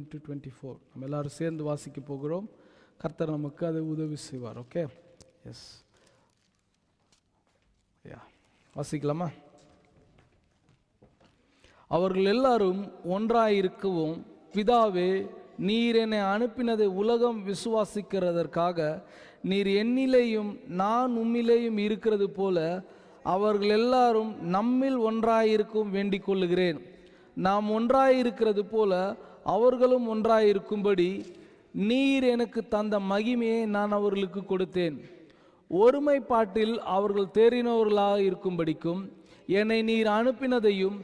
24 நம்ம எல்லாரும் சேர்ந்து வாசிக்க போகிறோம். கர்த்தர் நமக்கு அதை உதவி செய்வார். ஓகே, எஸ், வாசிக்கலாமா? அவர்கள் எல்லாரும் ஒன்றாயிருக்கவும், பிதாவே, நீர் என்னை அனுப்பினதை உலகம் விசுவாசிக்கிறதற்காக நீர் என்னிலேயும் நான் உம்மிலேயும் இருக்கிறது போல அவர்கள் எல்லாரும் நம்மில் ஒன்றாயிருக்கும் வேண்டிக் கொள்ளுகிறேன். நாம் ஒன்றாயிருக்கிறது போல அவர்களும் ஒன்றாயிருக்கும்படி நீர் எனக்கு தந்த மகிமையை நான் அவர்களுக்கு கொடுத்தேன். ஒருமைப்பாட்டில் அவர்கள் தேறினவர்களாக இருக்கும்படிக்கும் என்னை நீர் அனுப்பினதையும்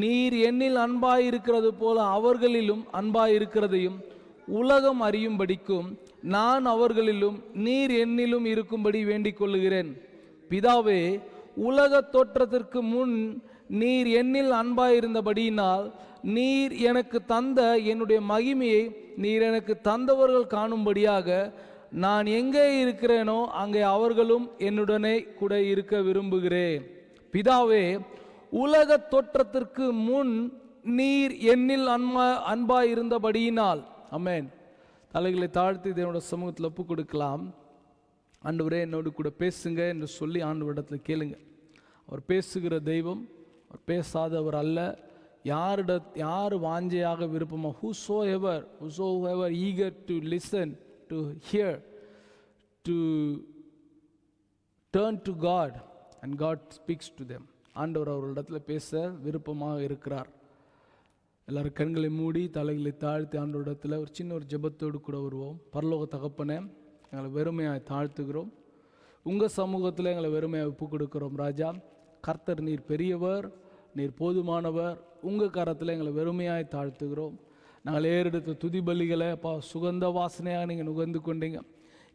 நீர் என்னில் அன்பாயிருக்கிறது போல அவர்களிலும் அன்பாயிருக்கிறதையும் உலகம் அறியும்படிக்கும் நான் அவர்களிலும் நீர் என்னிலும் இருக்கும்படி வேண்டிக் கொள்ளுகிறேன். பிதாவே, உலக தோற்றத்திற்கு முன் நீர் என்னில் அன்பாயிருந்தபடியினால் நீர் எனக்கு தந்த என்னுடைய மகிமையை நீர் எனக்கு தந்தவர்கள் காணும்படியாக நான் எங்கே இருக்கிறேனோ அங்கே அவர்களும் என்னுடனே கூட இருக்க விரும்புகிறேன். பிதாவே, உலக தோற்றத்திற்கு முன் நீர் என்னில் அன்பாயிருந்தபடியினால். ஆமென். தலைகளை தாழ்த்தி தேவனோட சமூகத்தில் ஒப்பு கொடுக்கலாம். ஆண்டவரே, என்னோடு கூட பேசுங்க என்று சொல்லி ஆண்டவரிடத்தில் கேளுங்க. அவர் பேசுகிற தெய்வம், அவர் பேசாதவர் அல்ல. யார் வாஞ்சையாக விருப்பமோ, whosoever eager to listen, to hear, to turn to God and God speaks to them. ஆண்டவர் அவர்களிடத்தில் பேச விருப்பமாக இருக்கிறார். எல்லாரும் கண்களை மூடி தலைகளை தாழ்த்தி ஆண்டவரிடத்தில் ஒரு சின்ன ஒரு ஜெபத்தோடு கூட வருவோம். பரலோக தகப்பனே, எங்களை வெறுமையாக தாழ்த்துகிறோம். உங்கள் சமூகத்தில் எங்களை வெறுமையாக ஒப்பு கொடுக்கிறோம். ராஜா, கர்த்தர் நீர் பெரியவர், நீர் போதுமானவர். உங்கள் கரத்தில் எங்களை வெறுமையாய் தாழ்த்துகிறோம். நாங்கள் ஏறெடுத்த துதி பலிகளை சுகந்த வாசனையாக நீங்கள் நுகர்ந்து கொண்டீங்க.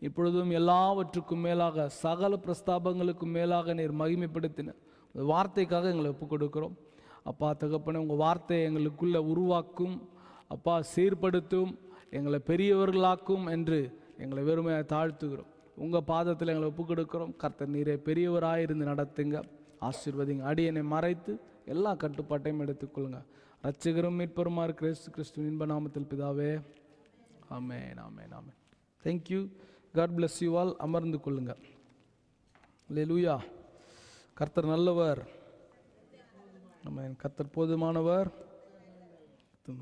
இப்பொழுதும் எல்லாவற்றுக்கும் மேலாக சகல பிரஸ்தாபங்களுக்கும் மேலாக நீர் மகிமைப்படுத்தின வார்த்தைக்காக எங்களை ஒப்பு கொடுக்கிறோம். அப்பா தகப்பனே, உங்கள் வார்த்தையை எங்களுக்குள்ளே உருவாக்கும், அப்பா சீர்படுத்தும், எங்களை பெரியவர்களாக்கும் என்று எங்களை வெறுமையாக தாழ்த்துகிறோம். உங்கள் பாதத்தில் எங்களை ஒப்பு கொடுக்கிறோம். கர்த்தர் நீரே பெரியவராயிருந்து நடத்துங்க, ஆசீர்வதிங்க. அடியனை மறைத்து எல்லா கட்டுப்பாட்டையும் எடுத்துக்கொள்ளுங்க. ரட்சகரும் மீட்பருமா இருக்கிற இயேசு கிறிஸ்துவின் இன்ப நாமத்தில் பிதாவே, ஆமென், ஆமென், ஆமென். Thank you. God bless you all. அமர்ந்து கொள்ளுங்க. அல்லேலூயா. கர்த்தர் நல்லவர். ஆமென். கர்த்தர் போதுமானவர்.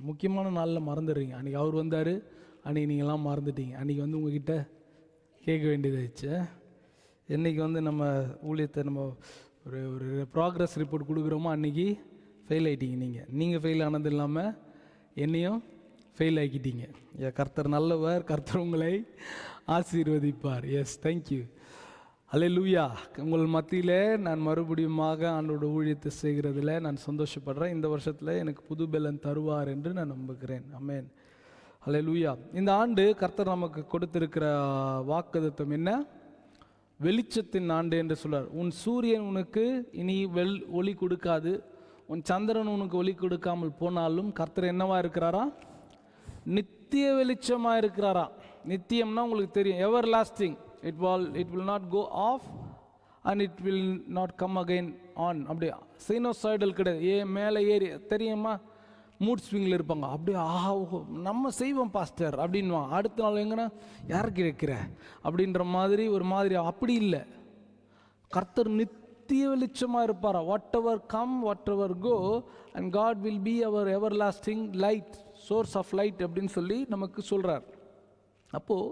முக்கியமான நாளில் மறந்துடுறீங்க. அன்றைக்கி அவர் வந்தார், அன்றைக்கி நீங்கள்லாம் மறந்துட்டீங்க. அன்றைக்கி உங்ககிட்ட கேட்க வேண்டியதாச்சு. என்றைக்கு நம்ம ஊழியத்தை நம்ம ஒரு ப்ராக்ரஸ் ரிப்போர்ட் கொடுக்குறோமோ அன்றைக்கி ஃபெயில் ஆகிட்டீங்க. நீங்கள் ஃபெயில் ஆனது இல்லாமல் என்னையும் ஃபெயில் ஆக்கிட்டீங்க. கர்த்தர் நல்லவர். கர்த்தர் உங்களை ஆசீர்வதிப்பார். Yes, thank you. அல்லேலூயா. உங்கள் மத்தியில் நான் மறுபடியுமாக ஆண்டோட ஊழியத்தை செய்கிறதில் நான் சந்தோஷப்படுறேன். இந்த வருஷத்தில் எனக்கு புது பெலன் தருவார் என்று நான் நம்புகிறேன். ஆமென். அல்லேலூயா. இந்த ஆண்டு கர்த்தர் நமக்கு கொடுத்திருக்கிற வாக்குத்தத்தம் என்ன? வெளிச்சத்தின் ஆண்டு என்று சொல்றார். உன் சூரியன் உனக்கு இனி ஒளி கொடுக்காது, உன் சந்திரன் உனக்கு ஒளி கொடுக்காமல் போனாலும் கர்த்தர் என்னவா இருக்கிறாரா? நித்திய வெளிச்சமாக இருக்கிறாரா? நித்தியம்னா உங்களுக்கு தெரியும், எவர் lasting. It will not go off and it will not come again on. அப்படியே சைனோசாய்டல் கிடையாது. மேலே ஏறி தெரியுமா, மூட் ஸ்விங்கில் இருப்பாங்க. அப்படியே நம்ம செய்வோம் பாஸ்டர் அப்படின்வாங்க. அடுத்த நாள் எங்கன்னா யாருக்கு இருக்கிற அப்படின்ற மாதிரி ஒரு மாதிரி. அப்படி இல்லை. கர்த்தர் நித்திய வெளிச்சமாக இருப்பாரா? Whatever come, whatever go, and God will be our everlasting light, source of light அப்படின்னு சொல்லி நமக்கு சொல்கிறார். அப்போது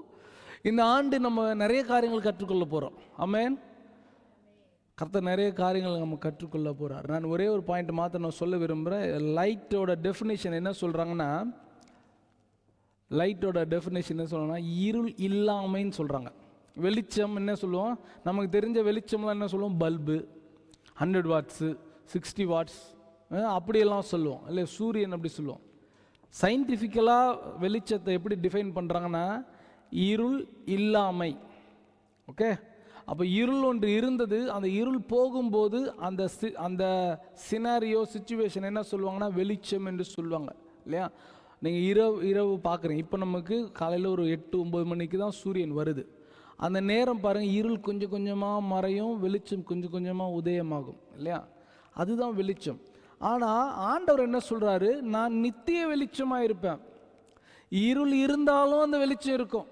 இந்த ஆண்டு நம்ம நிறைய காரியங்கள் கற்றுக்கொள்ள போகிறோம். ஆமென். கர்த்தர் நிறைய காரியங்கள் நம்ம கற்றுக்கொள்ள போகிறார். நான் ஒரே ஒரு பாயிண்ட் மாத்திரம் நான் சொல்ல விரும்புகிறேன். லைட்டோட டெஃபினேஷன் என்ன சொல்கிறாங்கன்னா, இருள் இல்லாமைன்னு சொல்கிறாங்க. வெளிச்சம் என்ன சொல்லுவோம்? நமக்கு தெரிஞ்ச வெளிச்சம்லாம் என்ன சொல்லுவோம்? பல்பு, 100 வாட்ஸு, 60 வாட்ஸ் அப்படியெல்லாம் சொல்லுவோம். இல்லை, சூரியன் அப்படி சொல்லுவோம். சயின்டிஃபிக்கலாக வெளிச்சத்தை எப்படி டிஃபைன் பண்ணுறாங்கன்னா, இருள் இல்லாமை. ஓகே, அப்போ இருள் ஒன்று இருந்தது. அந்த இருள் போகும்போது அந்த சினாரியோ சிச்சுவேஷன் என்ன சொல்லுவாங்கன்னா வெளிச்சம் என்று சொல்லுவாங்க. இல்லையா? நீங்கள் இரவு பார்க்குறீங்க. இப்போ நமக்கு காலையில் ஒரு 8-9 மணிக்கு தான் சூரியன் வருது. அந்த நேரம் பாருங்கள், இருள் கொஞ்சம் கொஞ்சமாக மறையும், வெளிச்சம் கொஞ்சம் கொஞ்சமாக உதயமாகும். இல்லையா? அதுதான் வெளிச்சம். ஆனால் ஆண்டவர் என்ன சொல்கிறாரு? நான் நித்திய வெளிச்சமாக இருப்பேன். இருள் இருந்தாலும் அந்த வெளிச்சம் இருக்கும்,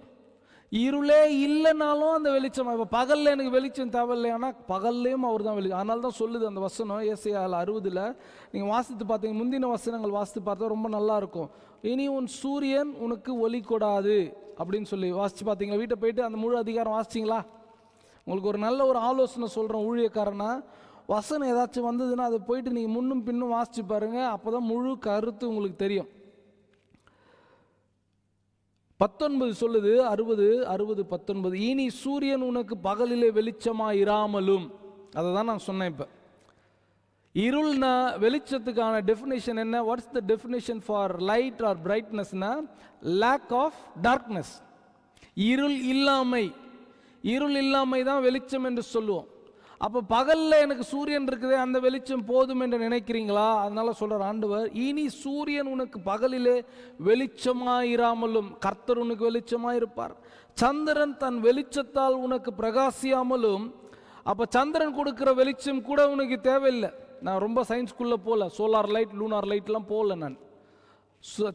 இருளே இல்லைனாலும் அந்த வெளிச்சம். இப்போ பகலில் எனக்கு வெளிச்சம் தேவையில்லை, ஆனால் பகல்லையும் அவர் தான் வெளிச்சம். அதனால தான் சொல்லுது அந்த வசனம் ஏசாயா 60 நீங்கள் வாசித்து பார்த்தீங்க, முந்தின வசனங்கள் வாசித்து பார்த்தா ரொம்ப நல்லா இருக்கும். இனி உன் சூரியன் உனக்கு ஒளி கொடாது அப்படின்னு சொல்லி வாசித்து பார்த்தீங்களா? வீட்டை போயிட்டு அந்த முழு அதிகாரம் வாசிச்சிங்களா? உங்களுக்கு ஒரு நல்ல ஒரு ஆலோசனை சொல்கிறேன் ஊழியக்காரனா, வசனம் ஏதாச்சும் வந்ததுன்னா அதை போயிட்டு நீங்கள் முன்னும் பின்னும் வாசித்து பாருங்கள், அப்போ தான் முழு கருத்து உங்களுக்கு தெரியும். 19 சொல்லுது, 60:19, இனி சூரியன் உனக்கு பகலிலே வெளிச்சமாக இராமலும். அதை தான் நான் சொன்னேன். இப்போ இருள்னா வெளிச்சத்துக்கான டெஃபினேஷன் என்ன? What's the definition for light or பிரைட்னஸ்னா லேக் ஆஃப் டார்க்னஸ். இருள் இல்லாமை, இருள் இல்லாமை தான் வெளிச்சம் என்று சொல்லுவோம். அப்போ பகலில் எனக்கு சூரியன் இருக்குதே, அந்த வெளிச்சம் போதும் என்று நினைக்கிறீங்களா? அதனால சொல்கிறார் ஆண்டவர், இனி சூரியன் உனக்கு பகலிலே வெளிச்சமாயிராமலும், கர்த்தர் உனக்கு வெளிச்சமாயிருப்பார். சந்திரன் தன் வெளிச்சத்தால் உனக்கு பிரகாசியாமலும். அப்போ சந்திரன் கொடுக்குற வெளிச்சம் கூட உனக்கு தேவையில்லை. நான் ரொம்ப சயின்ஸ்குள்ளே போகல, சோலார் லைட் லூனார் லைட்லாம் போகல. நான்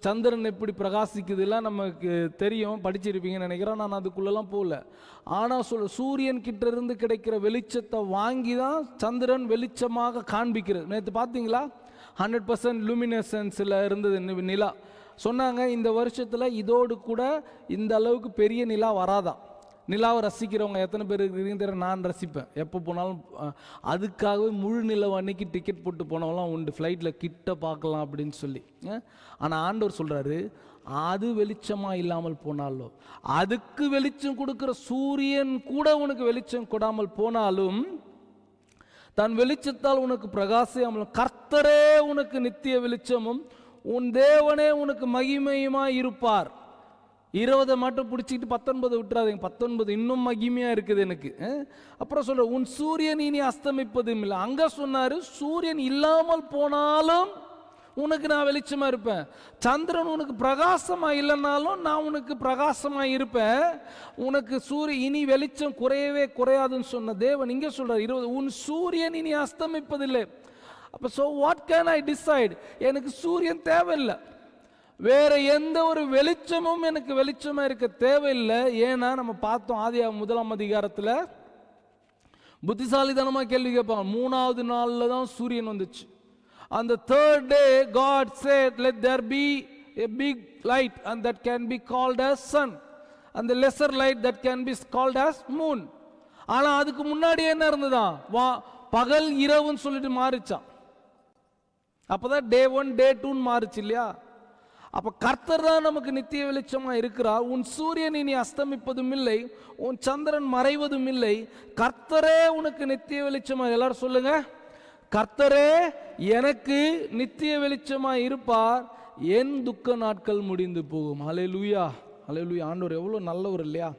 சந்திரன் எப்படி பிரகாசிக்குதுலாம் நமக்கு தெரியும், படிச்சிருப்பீங்கன்னு நினைக்கிறேன். நான் அதுக்குள்ளெல்லாம் போகல. ஆனால் சூரியன் கிட்ட இருந்து கிடைக்கிற வெளிச்சத்தை வாங்கி தான் சந்திரன் வெளிச்சமாக காண்பிக்கிறது. நேற்று பார்த்தீங்களா? 100% லூமினசன்ஸில் இருந்தது நிலா. சொன்னாங்க இந்த வருஷத்தில் இதோடு கூட இந்த அளவுக்கு பெரிய நிலா வராதான். நிலாவை ரசிக்கிறவங்க எத்தனை பேர் இருக்கிறீங்க தெரியும்? நான் ரசிப்பேன் எப்போ போனாலும். அதுக்காகவே முழு நிலவு அன்னைக்கு டிக்கெட் போட்டு போனவங்களாம் உண்டு, ஃப்ளைட்டில் கிட்ட பார்க்கலாம் அப்படின்னு சொல்லி. ஆனால் ஆண்டவர் சொல்கிறாரு, அது வெளிச்சமாக இல்லாமல் போனாலும், அதுக்கு வெளிச்சம் கொடுக்குற சூரியன் கூட உனக்கு வெளிச்சம் கொடாமல் போனாலும், தன் வெளிச்சத்தால் உனக்கு பிரகாசியாமலும், கர்த்தரே உனக்கு நித்திய வெளிச்சமும் உன் தேவனே உனக்கு மகிமையுமாய் இருப்பார். 20 மட்டும் பிடிச்சிக்கிட்டு 19 விட்டுறாதீங்க. 19 இன்னும் மகிமையாக இருக்குது எனக்கு. அப்புறம் சொல்ற, உன் சூரியன் இனி அஸ்தமிப்பதும் இல்லை. அங்கே சொன்னார், சூரியன் இல்லாமல் போனாலும் உனக்கு நான் வெளிச்சமாக இருப்பேன். சந்திரன் உனக்கு பிரகாசமாக இல்லைனாலும் நான் உனக்கு பிரகாசமாக இருப்பேன். உனக்கு இனி வெளிச்சம் குறையவே குறையாதுன்னு சொன்ன தேவன் இங்கே சொல்கிறார் 20, உன் சூரியன் இனி அஸ்தமிப்பதில்லை. அப்போ so what can I decide? எனக்கு சூரியன் தேவையில்லை, வேற எந்த ஒரு வெளிச்சமும் எனக்கு வெளிச்சமாக இருக்க தேவையில்லை. ஏன்னா நம்ம பார்த்தோம் ஆதியாகமம் 1 அதிகாரத்தில் புத்திசாலித்தனமாக கேள்வி கேட்பாங்க. 3வது நாளில் தான் சூரியன் வந்துச்சு. அந்த 3rd day God said let there be a big light and that can be called as sun and the lesser light that can be called as moon. ஆனால் அதுக்கு முன்னாடி என்ன இருந்ததான்? பகல் இரவுன்னு சொல்லிட்டு மாறிச்சான். அப்போதான் day 1 day 2 மாறிச்சு இல்லையா? அப்போ கர்த்தர் தான் நமக்கு நித்திய வெளிச்சமாக இருக்கிறார். உன் சூரியன் இனி அஸ்தமிப்பதும் இல்லை, உன் சந்திரன் மறைவதும் இல்லை, கர்த்தரே உனக்கு நித்திய வெளிச்சமாக. எல்லாரும் சொல்லுங்க, கர்த்தரே எனக்கு நித்திய வெளிச்சமாக இருப்பார், என் துக்க நாட்கள் முடிந்து போகும். ஹல்லேலூயா, ஹல்லேலூயா. ஆண்டவர் எவ்வளோ நல்லவர் இல்லையா?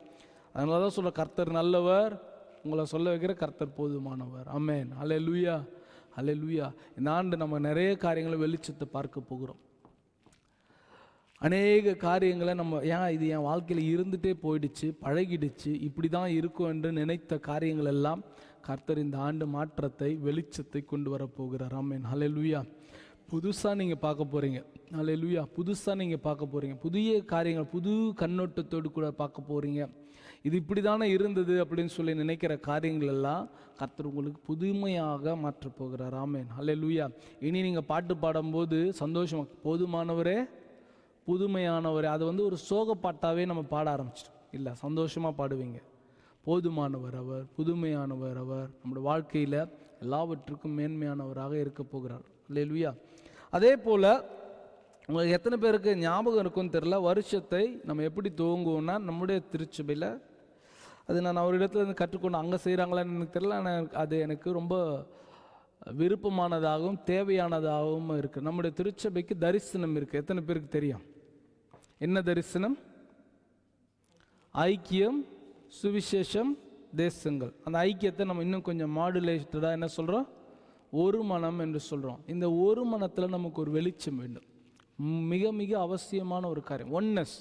அதனால தான் சொல்ற, கர்த்தர் நல்லவர், உங்களை சொல்ல வைக்கிற கர்த்தர் போதுமானவர். ஆமென், ஹல்லேலூயா, ஹல்லேலூயா. இந்த ஆண்டு நம்ம நிறைய காரியங்களை வெளிச்சத்தை பார்க்க போகிறோம். அநேக காரியங்களை நம்ம இது என் வாழ்க்கையில் இருந்துகிட்டே போயிடுச்சு, பழகிடுச்சு, இப்படி தான் இருக்கும் என்று நினைத்த காரியங்கள் எல்லாம் கர்த்தர் இந்த ஆண்டு மாற்றத்தை வெளிச்சத்தை கொண்டு வரப்போகிறார். ஆமென், ஹல்லேலூயா. புதுசாக நீங்கள் பார்க்க போகிறீங்க. ஹல்லேலூயா. புதுசாக நீங்கள் பார்க்க போகிறீங்க, புதிய காரியங்கள் புது கண்ணோட்டத்தோடு கூட பார்க்க போகிறீங்க. இது இப்படி தானே இருந்தது அப்படின்னு சொல்லி நினைக்கிற காரியங்கள் எல்லாம் கர்த்தர் உங்களுக்கு புதுமையாக மாற்றப் போகிறார். ஆமென், ஹல்லேலூயா. இனி நீங்கள் பாட்டு பாடும்போது சந்தோஷமாக, போதுமானவரே புதுமையானவர், அது ஒரு சோக பாட்டாவே நம்ம பாட ஆரம்பிச்சிட்டோம் இல்லை, சந்தோஷமாக பாடுவீங்க. போதுமானவர் அவர், புதுமையானவர் அவர், நம்முடைய வாழ்க்கையில் எல்லாவற்றுக்கும் மேன்மையானவராக இருக்க போகிறார். அல்லேலூயா. அதே போல் உங்களுக்கு எத்தனை பேருக்கு ஞாபகம் இருக்குன்னு தெரியல, வருஷத்தை நம்ம எப்படி துவங்குவோம்னா நம்முடைய திருச்சபையில், அது நான் அவரிடத்துல கற்றுக்கொண்டு அங்கே செய்கிறாங்களான்னு எனக்கு தெரியல, ஆனால் அது எனக்கு ரொம்ப விருப்பமானதாகவும் தேவையானதாகவும் இருக்குது. நம்முடைய திருச்சபைக்கு தரிசனம் இருக்குது. எத்தனை பேருக்கு தெரியும்? என்ன தரிசனம்? ஐக்கியம், சுவிசேஷம், தேசங்கள். அந்த ஐக்கியத்தை நம்ம இன்னும் கொஞ்சம் மாடுலேட்டடாக என்ன சொல்கிறோம்? ஒரு மனம் என்று சொல்கிறோம். இந்த ஒரு மனத்தில் நமக்கு ஒரு வெளிச்சம் வேண்டும். மிக மிக அவசியமான ஒரு காரியம் ஒன்னஸ்.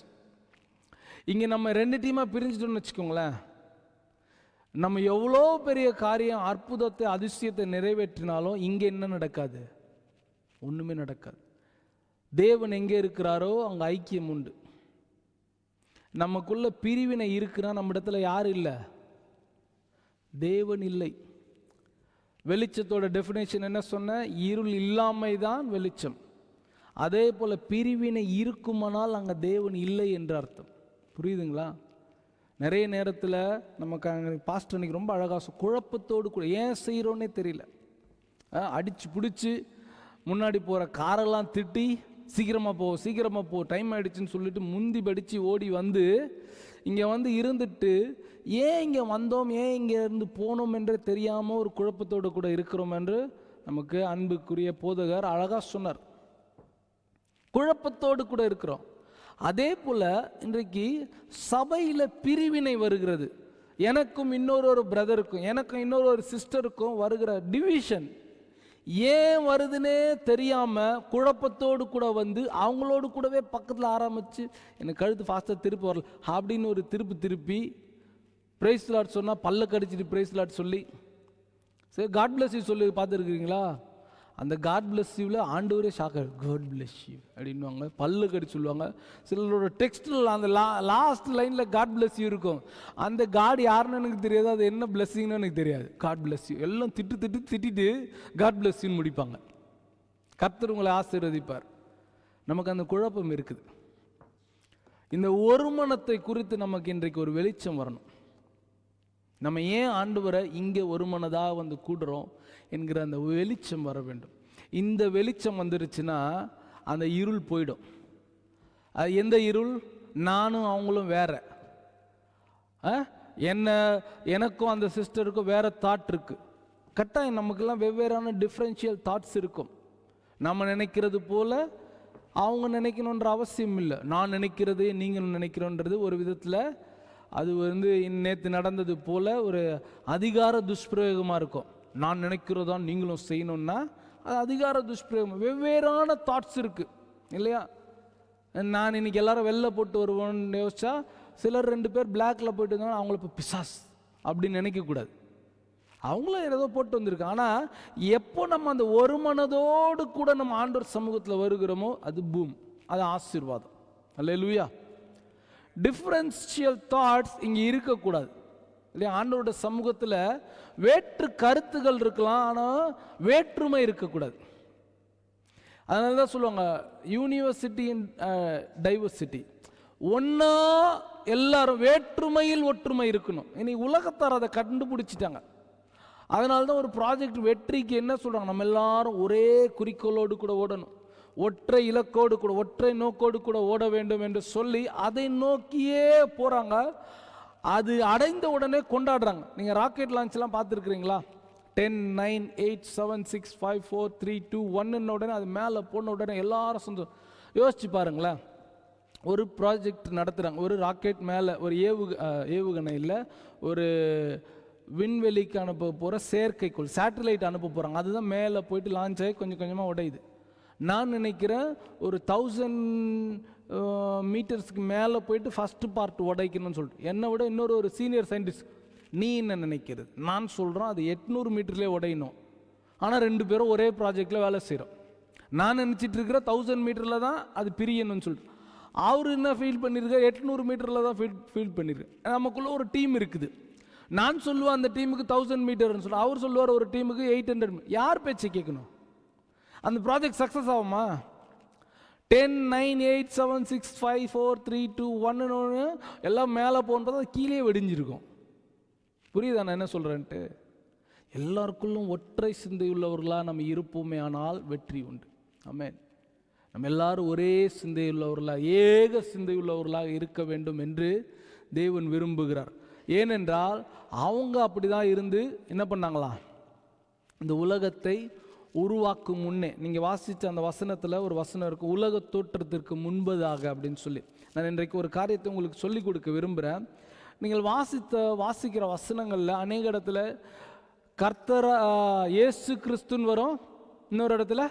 இங்கே நம்ம 2 டீமாக பிரிஞ்சிட்டோம்னு வச்சுக்கோங்களேன், நம்ம எவ்வளோ பெரிய காரியம், அற்புதத்தை, அதிசயத்தை நிறைவேற்றினாலும் இங்கே என்ன நடக்காது? ஒன்றுமே நடக்காது. தேவன் எங்கே இருக்கிறாரோ அங்கே ஐக்கியம் உண்டு. நமக்குள்ள பிரிவினை இருக்குன்னா நம்ம இடத்துல யார் இல்லை? தேவன் இல்லை. வெளிச்சத்தோட டெஃபினேஷன் என்ன சொன்ன? இருள் இல்லாமை தான் வெளிச்சம். அதே போல் பிரிவினை இருக்குமானால் அங்கே தேவன் இல்லை என்று அர்த்தம். புரியுதுங்களா? நிறைய நேரத்தில் நமக்கு அங்கே பாஸ்டர் அன்னைக்கு ரொம்ப அழகாக குழப்பத்தோடு கூட ஏன் செய்கிறோன்னே தெரியல, அடித்து பிடிச்சி முன்னாடி போகிற காரெல்லாம் திட்டி சீக்கிரமாக போ டைம் ஆகிடுச்சின்னு சொல்லிட்டு முந்தி படித்து ஓடி வந்து இங்கே வந்து இருந்துட்டு ஏன் இங்கே வந்தோம், ஏன் இங்கே இருந்து போனோம் என்றே தெரியாமல் ஒரு குழப்பத்தோடு கூட இருக்கிறோம் என்று நமக்கு அன்புக்குரிய போதகர் அழகாக சொன்னார். குழப்பத்தோடு கூட இருக்கிறோம். அதே போல் இன்றைக்கு சபையில் பிரிவினை வருகிறது. எனக்கும் இன்னொரு பிரதருக்கும், எனக்கும் இன்னொரு சிஸ்டருக்கும் வருகிற டிவிஷன் ஏன் வருதுன்னே தெரியாமல் குழப்பத்தோடு கூட வந்து அவங்களோடு கூடவே பக்கத்தில் ஆரம்பித்து எனக்கு கழுத்து ஃபாஸ்ட்டாக திருப்பி வரல அப்படின்னு ஒரு திருப்பி பிரைஸ் லார்ட் சொன்னால் பல்ல கடிச்சிட்டு பிரைஸ் லார்ட் சொல்லி சரி காட் பிளஸ் யூ சொல்லி பார்த்துருக்குறீங்களா? அந்த காட் பிளஸ் யூவில் ஆண்டவரே ஷாக்கர் காட் பிளஸ் யூ அப்படின்வாங்க, பல்லு கடிச்சு சொல்லுவாங்க. சிலரோட டெக்ஸ்டில் அந்த லாஸ்ட் லைனில் காட் பிளஸ் யூ இருக்கும். அந்த காட் யாருன்னு எனக்கு தெரியாது, அது என்ன பிளஸ்ஸிங்னு எனக்கு தெரியாது. காட் பிளஸ் யூ எல்லாம் திட்டிட்டு காட் பிளஸ் யூன்னு முடிப்பாங்க. கர்த்தர் உங்களை ஆசீர்வதிப்பார். நமக்கு அந்த குழப்பம் இருக்குது. இந்த ஒருமனத்தை குறித்து நமக்கு இன்றைக்கு ஒரு வெளிச்சம் வரணும். நம்ம ஏன் ஆண்டவரை இங்கே ஒரு மனதாக வந்து கூடுறோம் என்கிற அந்த வெளிச்சம் வர வேண்டும். இந்த வெளிச்சம் வந்துருச்சுன்னா அந்த இருள் போயிடும். அது எந்த இருள்? நானும் அவங்களும் வேற, எனக்கும் அந்த சிஸ்டருக்கும் வேற தாட் இருக்கு. கட்டாயம் நமக்கெல்லாம் வெவ்வேறான டிஃப்ரென்ஷியல் தாட்ஸ் இருக்கும். நம்ம நினைக்கிறது போல அவங்க நினைக்கணுன்ற அவசியம் இல்லை. நான் நினைக்கிறது நீங்கள் நினைக்கிறோன்றது ஒரு விதத்தில் அது வந்து நேற்று நடந்தது போல ஒரு அதிகார துஷ்பிரயோகமாக இருக்கும். நான் நினைக்கிறதான் நீங்களும் செய்யணும்னா அது அதிகார துஷ்பிரயோகம். வெவ்வேறான தாட்ஸ் இருக்குது இல்லையா? நான் இன்னைக்கு எல்லாரும் வெளில போட்டு வருவோன்னு யோசிச்சா சிலர் 2 பேர் பிளாக்ல போயிட்டு இருந்தாலும் அவங்கள இப்போ பிசாஸ் அப்படின்னு நினைக்கக்கூடாது. அவங்களும் ஏதோ போட்டு வந்திருக்காங்க. ஆனால் எப்போ நம்ம அந்த ஒரு மனதோடு கூட நம்ம ஆண்டவர் சமூகத்தில் வருகிறோமோ அது பூம், அது ஆசீர்வாதம். அல்லேலூயா. டிஃபரன்ஷியல் தாட்ஸ் இங்கே இருக்கக்கூடாது இல்லையா? ஆண்டவரோட சமூகத்தில் வேற்று கருத்துகள் இருக்கலாம், ஆனால் வேற்றுமை இருக்கக்கூடாது. அதனால தான் சொல்லுவாங்க யூனிவர்சிட்டி இன் டைவர்சிட்டி. ஒன்றா எல்லாரும் வேற்றுமையில் ஒற்றுமை இருக்கணும். இன்னைக்கு உலகத்தார் அதை கண்டுபிடிச்சிட்டாங்க. அதனால தான் ஒரு ப்ராஜெக்ட் வெற்றிக்கு என்ன சொல்கிறாங்க, நம்ம எல்லாரும் ஒரே குறிக்கோளோடு கூட ஓடணும், ஒற்றை இலக்கோடு கூட ஒற்றை நோக்கோடு கூட ஓட வேண்டும் என்று சொல்லி அதை நோக்கியே போகிறாங்க. அது அடைந்த உடனே கொண்டாடுறாங்க. நீங்கள் ராக்கெட் லான்ச்லாம் பார்த்துருக்குறீங்களா? 10, 9, 8, 7, 6, 5, 4, 3, 2, 1 உடனே அது மேலே போன உடனே எல்லாரும் சொந்தம். யோசிச்சு பாருங்களேன், ஒரு ப்ராஜெக்ட் நடத்துகிறாங்க. ஒரு ராக்கெட் மேலே ஒரு ஏவுகணை இல்லை, ஒரு விண்வெளிக்கு அனுப்ப போகிற செயற்கைக்கோள் சேட்டலைட் அனுப்ப போகிறாங்க. அதுதான் மேலே போயிட்டு லான்ச் ஆகி கொஞ்சம் கொஞ்சமாக உடையுது. நான் நினைக்கிறேன் ஒரு 1000 மீட்டர்ஸ்க்கு மேலே போயிட்டு ஃபஸ்ட்டு பார்ட் உடைக்கணும்னு சொல்லிட்டு என்னை விட இன்னொரு சீனியர் சயின்டிஸ்ட் நீ என்ன நினைக்கிறது? நான் சொல்கிறேன் அது 800 மீட்டர்லேயே உடையணும். ஆனால் 2 பேரும் ஒரே ப்ராஜெக்டில் வேலை செய்கிறோம். நான் நினச்சிட்டு இருக்கிற 1000 மீட்டரில் தான் அது பிரியணும்னு சொல்லிட்டு அவர் என்ன ஃபீல் பண்ணியிருக்கார்? 800 மீட்டரில் தான் ஃபீல் பண்ணியிருக்கேன். நமக்குள்ளே ஒரு டீம் இருக்குது. நான் சொல்லுவேன் அந்த டீமுக்கு 1000 மீட்டர்னு சொல்லுவேன், அவர் சொல்லுவார் ஒரு டீமுக்கு 800. யார் பேச்சை கேட்கணும்? அந்த ப்ராஜெக்ட் சக்ஸஸ் ஆகுமா? 10, 9, 8, 7, 6, 5, 4, 3, 2, 1 எல்லாம் மேலே போகும்போது அது கீழே வெடிஞ்சிருக்கும். புரியுதா நான் என்ன சொல்கிறேன்ட்டு? எல்லாருக்குள்ளும் ஒற்றை சிந்தையுள்ளவர்களாக நம்ம இருப்போமே ஆனால் வெற்றி உண்டு. ஆமென். நம்ம எல்லாரும் ஒரே சிந்தையுள்ளவர்களாக ஏக சிந்தையுள்ளவர்களாக இருக்க வேண்டும் என்று தேவன் விரும்புகிறார். ஏனென்றால் அவங்க அப்படி தான் இருந்து என்ன பண்ணாங்களா, இந்த உலகத்தை உருவாக்கும் முன்னே. நீங்கள் வாசித்த அந்த வசனத்தில் ஒரு வசனம் இருக்குது, உலக தோற்றத்திற்கு முன்பதாக அப்படின்னு சொல்லி. நான் இன்றைக்கு ஒரு காரியத்தை உங்களுக்கு சொல்லிக் கொடுக்க விரும்புகிறேன். நீங்கள் வாசிக்கிற வசனங்களில் அநேக இடத்துல கர்த்தர் இயேசு கிறிஸ்துன்னு வரும், இன்னொரு இடத்துல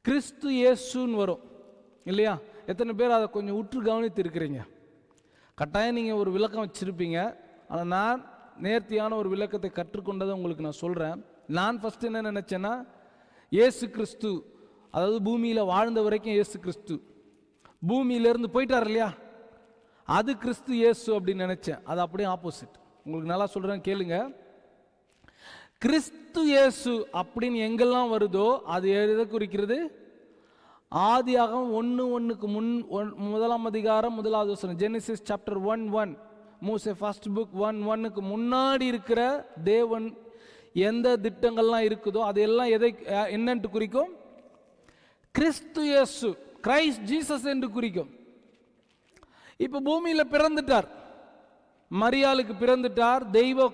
கிறிஸ்து இயேசுன்னு வரும் இல்லையா? எத்தனை பேர் அதை கொஞ்சம் உற்று கவனித்து இருக்கிறீங்க? கட்டாயம் நீங்கள் ஒரு விளக்கம் வச்சுருப்பீங்க. ஆனால் நான் நேர்த்தியான ஒரு விளக்கத்தை கற்றுக்கொண்டதை உங்களுக்கு நான் சொல்கிறேன். நான் ஃபஸ்ட்டு என்ன நினச்சேன்னா, இயேசு கிறிஸ்து அதாவது பூமியில் வாழ்ந்த வரைக்கும் இயேசு கிறிஸ்து பூமியிலேருந்து போயிட்டார் இல்லையா, அது கிறிஸ்து இயேசு அப்படின்னு நினைச்சேன். அது அப்படியே ஆப்போசிட். உங்களுக்கு நல்லா சொல்றேன், கேளுங்க. கிறிஸ்து இயேசு அப்படின்னு எங்கெல்லாம் வருதோ அது எதை குறிக்கிறது? ஆதியாகமம் 1:1 முதலாம் அதிகாரம் 1வது வசனம், ஜெனிசிஸ் சாப்டர் 1:1, மோசே ஃபர்ஸ்ட் புக் 1:1 முன்னாடி இருக்கிற தேவன் எந்த திட்டங்கள்லாம் இருக்குதோ அதையெல்லாம் எதை என்னன்னு குறிக்கும்? கிறிஸ்து இயேசு, கிரைஸ்ட் ஜீசஸ் என்று குறிக்கும். இப்ப பூமியில பிறந்துட்டார், மரியாளுக்கு பிறந்துட்டார், தெய்வ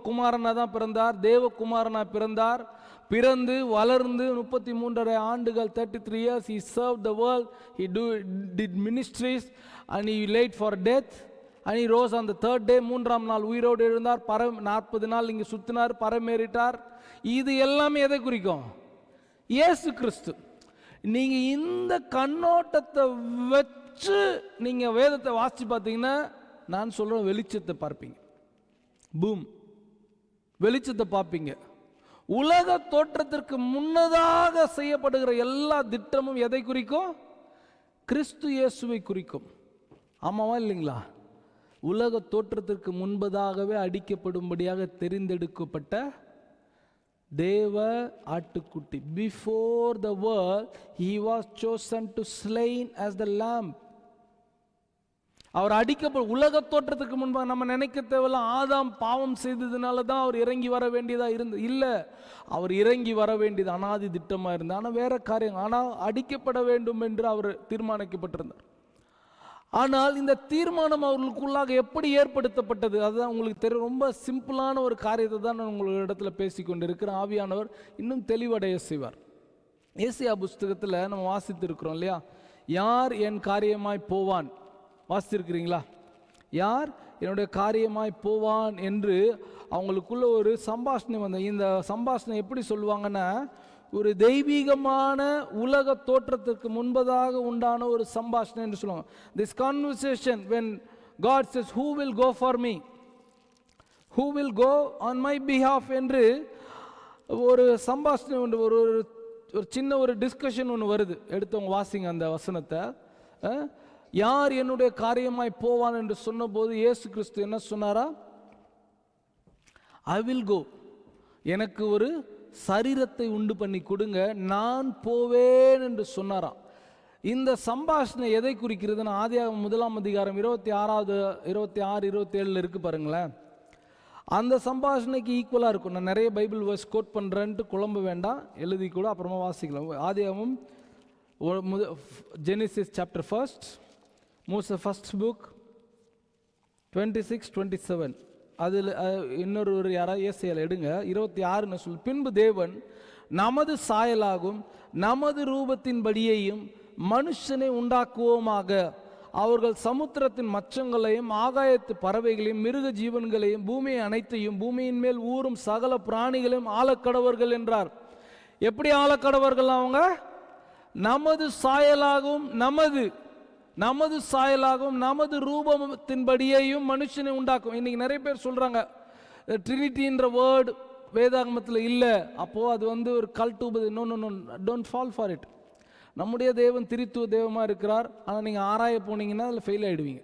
குமாரனா தான் பிறந்தார், தேவகுமாரனா பிறந்தார். பிறந்து வளர்ந்து 33.5 ஆண்டுகள் 33 years he served the world, he did ministries and he laid for death and he rose on the third day. மூன்றாம் நாள் உயிரோடு எழுந்தார். 40 நாள் இங்கு சுத்தினார், பரமேறிட்டார். இது எல்லாமே எதை குறிக்கும்? இயேசு கிறிஸ்து. நீங்க இந்த கண்ணோட்டத்தை வச்சு நீங்க வேதத்தை வாசிச்சு பார்த்தீங்கன்னா நான் சொல்ற வெளிச்சத்தை பார்ப்பீங்க. பூம், வெளிச்சத்தை பார்ப்பீங்க. உலக தோற்றத்திற்கு முன்னதாக செய்யப்படுகிற எல்லா திட்டமும் எதை குறிக்கும்? கிறிஸ்து இயேசுவை குறிக்கும். ஆமாவா இல்லைங்களா? உலக தோற்றத்திற்கு முன்பதாகவே அடிக்கப்படும்படியாக தெரிந்தெடுக்கப்பட்ட தேவ ஆட்டுக்குட்டி. Before the world he was chosen to slain as the lamb. அவர் அடிக்கப்படும் உலக தோற்றத்துக்கு முன்பாக. நம்ம நினைக்க தேவையில்ல ஆதாம் பாவம் செய்ததுனால தான் அவர் இறங்கி வர வேண்டியதா இருந்து இல்லை. அவர் இறங்கி வர வேண்டியது அனாதி திட்டமா இருந்தது. ஆனால் வேற காரியம், ஆனால் அடிக்கப்பட வேண்டும் என்று அவர் தீர்மானிக்கப்பட்டிருந்தார். ஆனால் இந்த தீர்மானம் அவர்களுக்குள்ளாக எப்படி ஏற்படுத்தப்பட்டது? அதுதான் உங்களுக்கு தெரியும். ரொம்ப சிம்பிளான ஒரு காரியத்தை தான் நான் உங்களுக்கு இடத்துல பேசிக்கொண்டு இருக்கிறேன். ஆவியானவர் இன்னும் தெளிவடைய செய்வார். ஏசாயா புஸ்தகத்தில் நம்ம வாசித்து இருக்கிறோம் இல்லையா? யார் என் காரியமாய் போவான்? வாசித்திருக்கிறீங்களா? யார் என்னுடைய காரியமாய் போவான் என்று அவங்களுக்குள்ள ஒரு சம்பாஷணை வந்த. இந்த சம்பாஷணை எப்படி சொல்லுவாங்கன்னா, ஒரு தெய்வீகமான உலக தோற்றத்திற்கு முன்பதாக உண்டான ஒரு சம்பாஷணை என்று சொல்லுவாங்க. This conversation when God says who will go for me, who will go on my behalf என்று ஒரு சம்பாஷணை ஒன்று, ஒரு சின்ன ஒரு டிஸ்கஷன் ஒன்று வருது. எடுத்தவங்க வாசிங்க அந்த வசனத்தை. யார் என்னுடைய காரியமாய் போவான் என்று சொன்னபோது இயேசு கிறிஸ்து என்ன சொன்னாரா? I will go. எனக்கு ஒரு சரீரத்தை உண்டு பண்ணி கொடுங்க, நான் போவேன் என்று சொன்னாராம். இந்த சம்பாஷணை எதை குறிக்கிறதுன்னு ஆதியாகமம் 1ஆம் அதிகாரம் 26, 27 இருக்கு பாருங்களேன். அந்த சம்பாஷணைக்கு ஈக்குவலாக இருக்கும். நான் நிறைய பைபிள் வேர்ஸ் கோட் பண்ணுறேன்ட்டு குழம்ப வேண்டாம், எழுதி கூட அப்புறமா வாசிக்கலாம். ஆதியாகமம் ஜெனிசிஸ் சாப்டர் 1, மோசே ஃபர்ஸ்ட் புக் 26-27. அதில் இன்னொரு யாராவது ஏசாயால எடுங்க 26 சொல்லு. பின்பு தேவன் நமது சாயலாகும் நமது ரூபத்தின்படியையும் மனுஷனை உண்டாக்குவோமாக, அவர்கள் சமுத்திரத்தின் மச்சங்களையும் ஆகாயத்து பறவைகளையும் மிருக ஜீவன்களையும் பூமியை அனைத்தையும் பூமியின் மேல் ஊறும் சகல பிராணிகளையும் ஆளக்கடவர்கள் என்றார். எப்படி ஆளக்கடவர்கள்? அவங்க நமது சாயலாகும் நமது சாயலாகவும் நமது ரூபத்தின்படியையும் மனுஷனை உண்டாக்கும். இன்னைக்கு நிறைய பேர் சொல்றாங்க ட்ரினிட்டின்ற வேர்டு வேதாகமத்தில் இல்லை, அப்போ அது ஒரு cult. No, don't fall for it. நம்முடைய தேவன் திரித்துவ தேவமாக இருக்கிறார். ஆனால் நீங்கள் ஆராய போனீங்கன்னா அதில் ஃபெயில் ஆகிடுவீங்க.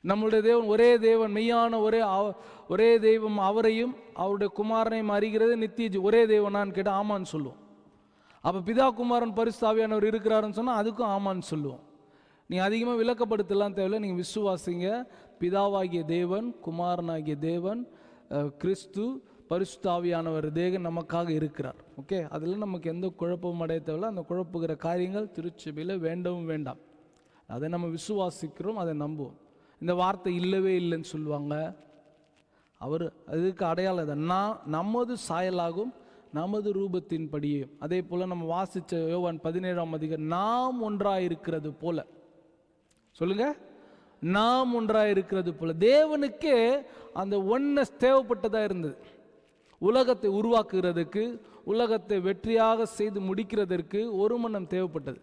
நம்முடைய தேவன் ஒரே தேவன், மெய்யான ஒரே தெய்வம், அவரையும் அவருடைய குமாரனையும் அறிகிறது நித்திய ஒரே தேவனான்னு கேட்டால் ஆமான்னு சொல்லுவோம். அப்போ பிதா குமாரன் பரிசுத்த ஆவியானவர் இருக்கிறாருன்னு சொன்னால் அதுக்கும் ஆமான்னு சொல்லுவோம். நீங்கள் அதிகமாக விளக்கப்படுத்தலாம் தேவையில்லை. நீங்கள் விசுவாசிங்க, பிதாவாகிய தேவன், குமாரனாகிய தேவன், கிறிஸ்து, பரிசுத்த ஆவியானவர் தேவன் நமக்காக இருக்கிறார். ஓகே, அதில் நமக்கு எந்த குழப்பமும் அடைய தேவையில்லை. அந்த குழப்புகிற காரியங்கள் திருச்சபையில் வேண்டவும் வேண்டாம். அதை நம்ம விசுவாசிக்கிறோம், அதை நம்புவோம். இந்த வார்த்தை இல்லவே இல்லைன்னு சொல்லுவாங்க. அவர் அதுக்கு அடையாளம் நமது சாயலாகும் நமது ரூபத்தின் படியே. அதே போல நம்ம வாசிச்ச யோவான் 17ஆம் அதிகாரம், நாம் ஒன்றாயிருக்கிறது போல. சொல்லுங்க, நாம் ஒன்றாயிருக்கிறது போல. தேவனுக்கே அந்த ஒன்னஸ் தேவைப்பட்டதா இருந்தது. உலகத்தை உருவாக்குகிறதுக்கு, உலகத்தை வெற்றியாக செய்து முடிக்கிறதற்கு ஒரு மனம் தேவைப்பட்டது.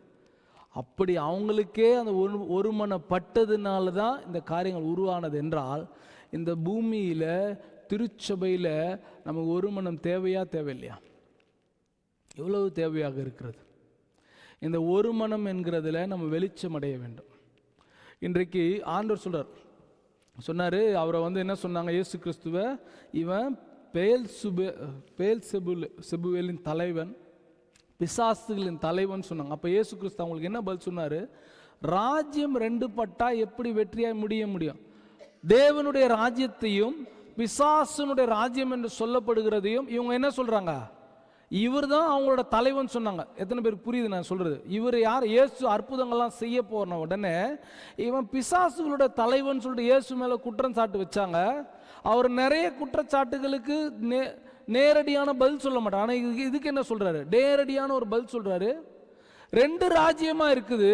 அப்படி அவங்களுக்கே அந்த ஒரு மனப்பட்டதுனால தான் இந்த காரியங்கள் உருவானது என்றால், இந்த பூமியில் திருச்சபையில் நமக்கு ஒரு மனம் தேவையா தேவையில்லையா? எவ்வளவு தேவையாக இருக்கிறது. இந்த ஒரு மனம் என்கிறதுல நம்ம வெளிச்சம் அடைய வேண்டும். இன்றைக்கு ஆண்டவர் சொன்னார், அவரை என்ன சொன்னாங்க, இயேசு கிறிஸ்துவை இவன் பெயல்செபூலின் தலைவன், பிசாசுகளின் தலைவன் சொன்னாங்க. அப்போ இயேசு கிறிஸ்து அவங்களுக்கு என்ன பதில் சொன்னார்? ராஜ்யம் ரெண்டு பட்டா எப்படி வெற்றியாய் முடியும்? தேவனுடைய ராஜ்யத்தையும் பிசாசுனுடைய ராஜ்யம் என்று சொல்லப்படுகிறதையும் இவங்க என்ன சொல்றாங்க? இவர் தான் அவங்களோட தலைவன் சொன்னாங்க. எத்தனை பேருக்கு புரியுது நான் சொல்றது? இவர் யார்? இயேசு அற்புதங்கள்லாம் செய்ய போன உடனே இவன் பிசாசுகளோட தலைவன் சொல்லிட்டு இயேசு மேல குற்றம் சாட்டு வச்சாங்க. அவர் நிறைய குற்றச்சாட்டுகளுக்கு நேரடியான பதில் சொல்ல மாட்டார். ஆனால் இதுக்கு என்ன சொல்றாரு? நேரடியான ஒரு பதில் சொல்றாரு. ரெண்டு ராஜ்யமா இருக்குது,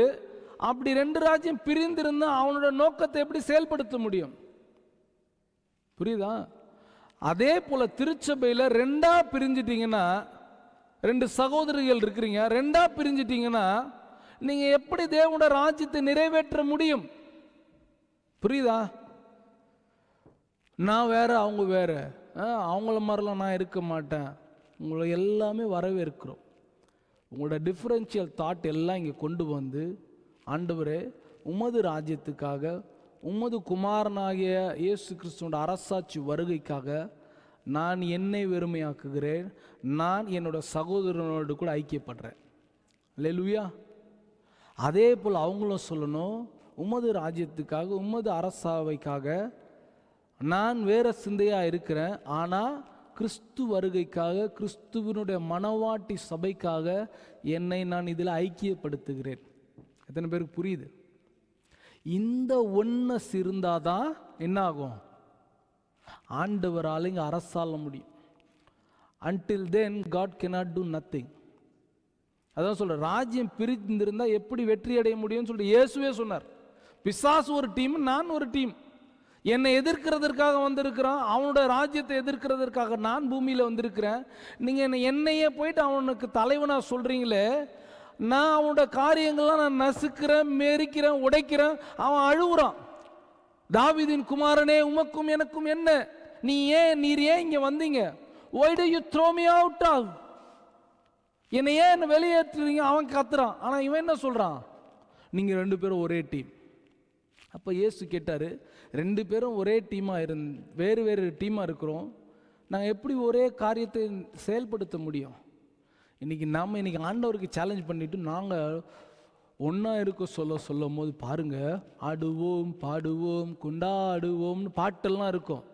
அப்படி ரெண்டு ராஜ்யம் பிரிந்திருந்தா அவனோட நோக்கத்தை எப்படி செயல்படுத்த முடியும்? புரியுதா? அதே போல திருச்சபையில் ரெண்டா பிரிஞ்சிட்டீங்கன்னா, ரெண்டு சகோதரிகள் இருக்கிறீங்க, ரெண்டா பிரிஞ்சிட்டீங்கன்னா நீங்க எப்படி தேவனுடைய ராஜ்யத்தை நிறைவேற்ற முடியும்? புரியுதா? நான் வேற, அவங்க வேற, அவங்கள மாதிரிலாம் நான் இருக்க மாட்டேன். உங்களை எல்லாமே வரவேற்கிறோம். உங்களோட டிஃபரன்ஷியல் தாட் எல்லாம் இங்கே கொண்டு வந்து, ஆண்டவரே உமது ராஜ்யத்துக்காக, உமது குமாரனாகிய இயேசு கிறிஸ்துவோட அரசாட்சி வருகைக்காக நான் என்னை வெறுமையாக்குகிறேன், நான் என்னோட சகோதரனோடு கூட ஐக்கியப்படுறேன். அல்லேலூயா. அதே போல் அவங்களும் சொல்லணும், உமது ராஜ்யத்துக்காக, உமது அரசாவைக்காக நான் வேற சிந்தையா இருக்கிறேன், ஆனால் கிறிஸ்து வருகைக்காக, கிறிஸ்துவனுடைய மனவாட்டி சபைக்காக என்னை நான் இதில் ஐக்கியப்படுத்துகிறேன். எத்தனை பேருக்கு புரியுது? இந்த ஒன்னஸ் இருந்தாதான் என்ன ஆகும்? ஆண்டவரால் இங்கே அரசாள முடியும். until then God cannot do nothing. அதான் சொல்ற, ராஜ்யம் பிரிந்திருந்தா எப்படி வெற்றி அடைய முடியும்னு சொல்லிட்டு இயேசுவே சொன்னார். பிசாசு ஒரு டீம், நான் ஒரு டீம். என்னை எதிர்க்கிறதற்காக வந்திருக்கிறான், அவனோட ராஜ்யத்தை எதிர்க்கிறதற்காக நான் பூமியில் வந்திருக்கிறேன். நீங்கள் என்னையே போயிட்டு அவனுக்கு தலைவனாக சொல்கிறீங்களே, நான் அவனோட காரியங்கள்லாம் நான் நசுக்கிறேன், மெரிக்கிறேன், உடைக்கிறேன். அவன் அழுகுறான், தாவீதின் குமாரனே உமக்கும் எனக்கும் என்ன? நீர் ஏன் இங்கே வந்தீங்க? Why do you throw me out? என்னை ஏன் வெளியேற்றுறீங்க? அவன் கத்துறான். ஆனால் இவன் என்ன சொல்கிறான்? நீங்கள் ரெண்டு பேரும் ஒரே டீம். அப்போ இயேசு கேட்டார், ரெண்டு பேரும் ஒரே டீமாக வேறு வேறு டீமாக இருக்கிறோம், நாங்கள் எப்படி ஒரே காரியத்தை செயல்படுத்த முடியும்? இன்னைக்கு ஆண்டவருக்கு சேலஞ்ச் பண்ணிட்டு நாங்கள் ஒன்றா இருக்க சொல்லும் போது பாருங்கள், ஆடுவோம் பாடுவோம் கொண்டாடுவோம்னு பாட்டெல்லாம் இருக்கும்.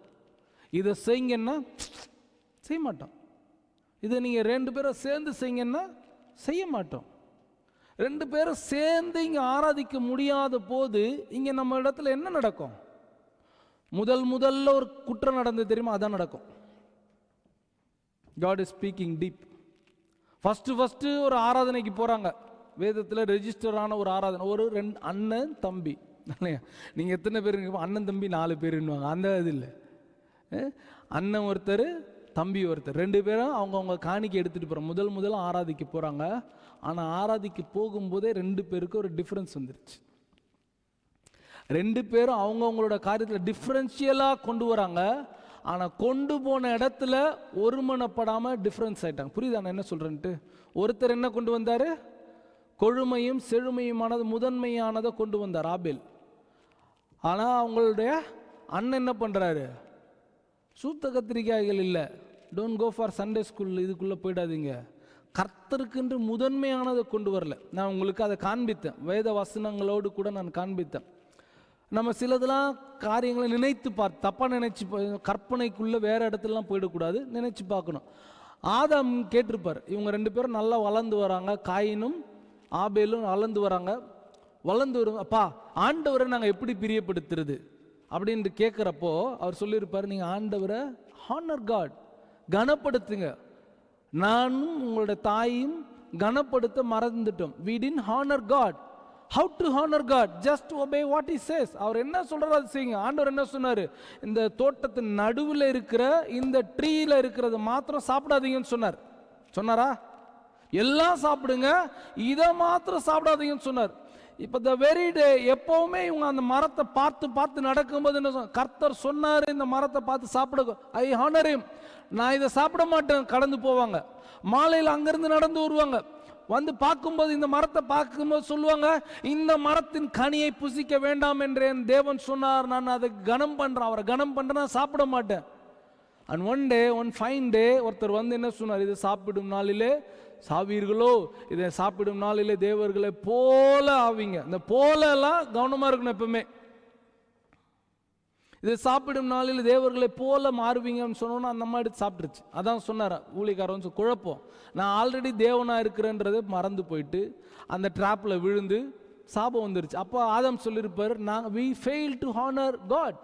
இதை செய்யுங்கன்னா செய்ய மாட்டோம். இதை நீங்கள் ரெண்டு பேரும் சேர்ந்து செய்யுங்கன்னா செய்ய மாட்டோம். ரெண்டு பேரும் சேர்ந்து இங்கே ஆராதிக்க முடியாத போது இங்கே நம்ம இடத்துல என்ன நடக்கும்? முதல்ல ஒரு குற்றம் நடந்தது தெரியுமா? அதான் நடக்கும். God is speaking deep. First ஒரு ஆராதனைக்கு போகிறாங்க. வேதத்தில் ரெஜிஸ்டரான ஒரு ஆராதனை, ஒரு ரெண்டு அண்ணன் தம்பி. இல்லையா? நீங்கள் எத்தனை பேர்? அண்ணன் தம்பி 4 பேருன்னுவாங்க. அந்த இது இல்லை. அண்ணன் ஒருத்தர், தம்பி ஒருத்தர், ரெண்டு பேரும் அவங்கவுங்க காணிக்கை எடுத்துகிட்டு போகிறாங்க. முதல்ல ஆராதிக்க போகிறாங்க. ஆனால் ஆராதிக்க போகும்போதே ரெண்டு பேருக்கு ஒரு டிஃப்ரென்ஸ் வந்துருச்சு. ரெண்டு பேரும் அவங்கவுங்களோட காரியத்தில் டிஃப்ரென்ஷியலாக கொண்டு வராங்க. ஆனால் கொண்டு போன இடத்துல ஒருமனப்படாமல் டிஃப்ரென்ஸ் ஆகிட்டாங்க. புரியுதா நான் என்ன சொல்கிறேன்ட்டு? ஒருத்தர் என்ன கொண்டு வந்தார்? கொழுமையும் செழுமையுமானது, முதன்மையானதை கொண்டு வந்தார், ஆபேல். ஆனால் அவங்களுடைய அண்ணன் என்ன பண்ணுறாரு? சூத்த கத்திரிக்காய்கள் இல்லை, don't go for Sunday school, இதுக்குள்ளே போயிடாதீங்க, கர்த்தருக்குன்று முதன்மையானதை கொண்டு வரல. நான் உங்களுக்கு அதை காண்பித்தேன், வேத வசனங்களோடு கூட நான் காண்பித்தேன். நம்ம சிலதெல்லாம் காரியங்களை நினைத்து பார்த்து தப்பாக நினைச்சு கற்பனைக்குள்ளே வேறு இடத்துலலாம் போயிடக்கூடாது, நினைச்சு பார்க்கணும். ஆதாம் கேட்டிருப்பார், இவங்க ரெண்டு பேரும் நல்லா வளர்ந்து வராங்க, காயினும் ஆபேலும் வளர்ந்து வராங்க. அப்பா ஆண்டவரை நாங்கள் எப்படி பிரியப்படுத்துறது அப்படின்ட்டு கேட்குறப்போ அவர் சொல்லியிருப்பார், நீங்கள் ஆண்டவரை ஹானர் காட், கனப்படுத்துங்க. நானும் உங்களோட தாயும் கனப்படுத்த மறந்துட்டோம். we didn't honor God. how to honor God? just obey what he says. அவர் என்ன சொல்றாரு அது செய்யுங்க. ஆண்டவர் என்ன சொன்னாரு? இந்த தோட்டத்தின் நடுவில் இருக்கிற இந்த ட்ரீல இருக்கிறது மாத்திரம் சாப்பிடாதீங்கன்னு சொன்னாரா? எல்லாம் சாப்பிடுங்க, இதை மாத்திரம் சாப்பிடாதீங்கன்னு சொன்னார். இப்போ த வெரி டே எப்பவுமே இவங்க அந்த மரத்தை பார்த்து நடக்கும்போது என்ன கர்த்தர் சொன்னார், இந்த மரத்தை பார்த்து சாப்பிட, ஐ ஹானர் ஹிம், நான் இதை சாப்பிட மாட்டேன், கடந்து போவாங்க. மாலையில் அங்கிருந்து நடந்து வருவாங்க, வந்து பார்க்கும்போது, இந்த மரத்தை பார்க்கும்போது சொல்லுவாங்க, இந்த மரத்தின் கனியை புசிக்க வேண்டாம் என்று என் தேவன் சொன்னார், நான் அதை கனம் பண்றேன், அவரை கனம் பண்றேன்னா சாப்பிட மாட்டேன். அண்ட் ஒன் ஃபைன் டே ஒருத்தர் வந்து என்ன சொன்னார், இது சாப்பிடும் நாளிலே சாவீர்களோ, இதை சாப்பிடும் நாளிலே தேவர்களை போல ஆவீங்க. இந்த போல எல்லாம் கவனமா இருக்கணும் எப்பவுமே. இதை சாப்பிடும் நாளில் தேவர்களை போல மாறுவீங்கன்னு சொன்னோன்னா அந்த அம்மா எடுத்து சாப்பிட்டுருச்சு. அதான் சொன்னார் ஊழியக்காரன், குழப்பம், நான் ஆல்ரெடி தேவனா இருக்கிறேன்றதை மறந்து போயிட்டு அந்த ட்ராப்ல விழுந்து சாபம் வந்துருச்சு. அப்போ ஆதாம் சொல்லியிருப்பார், நாங்கள் we failed to honor God,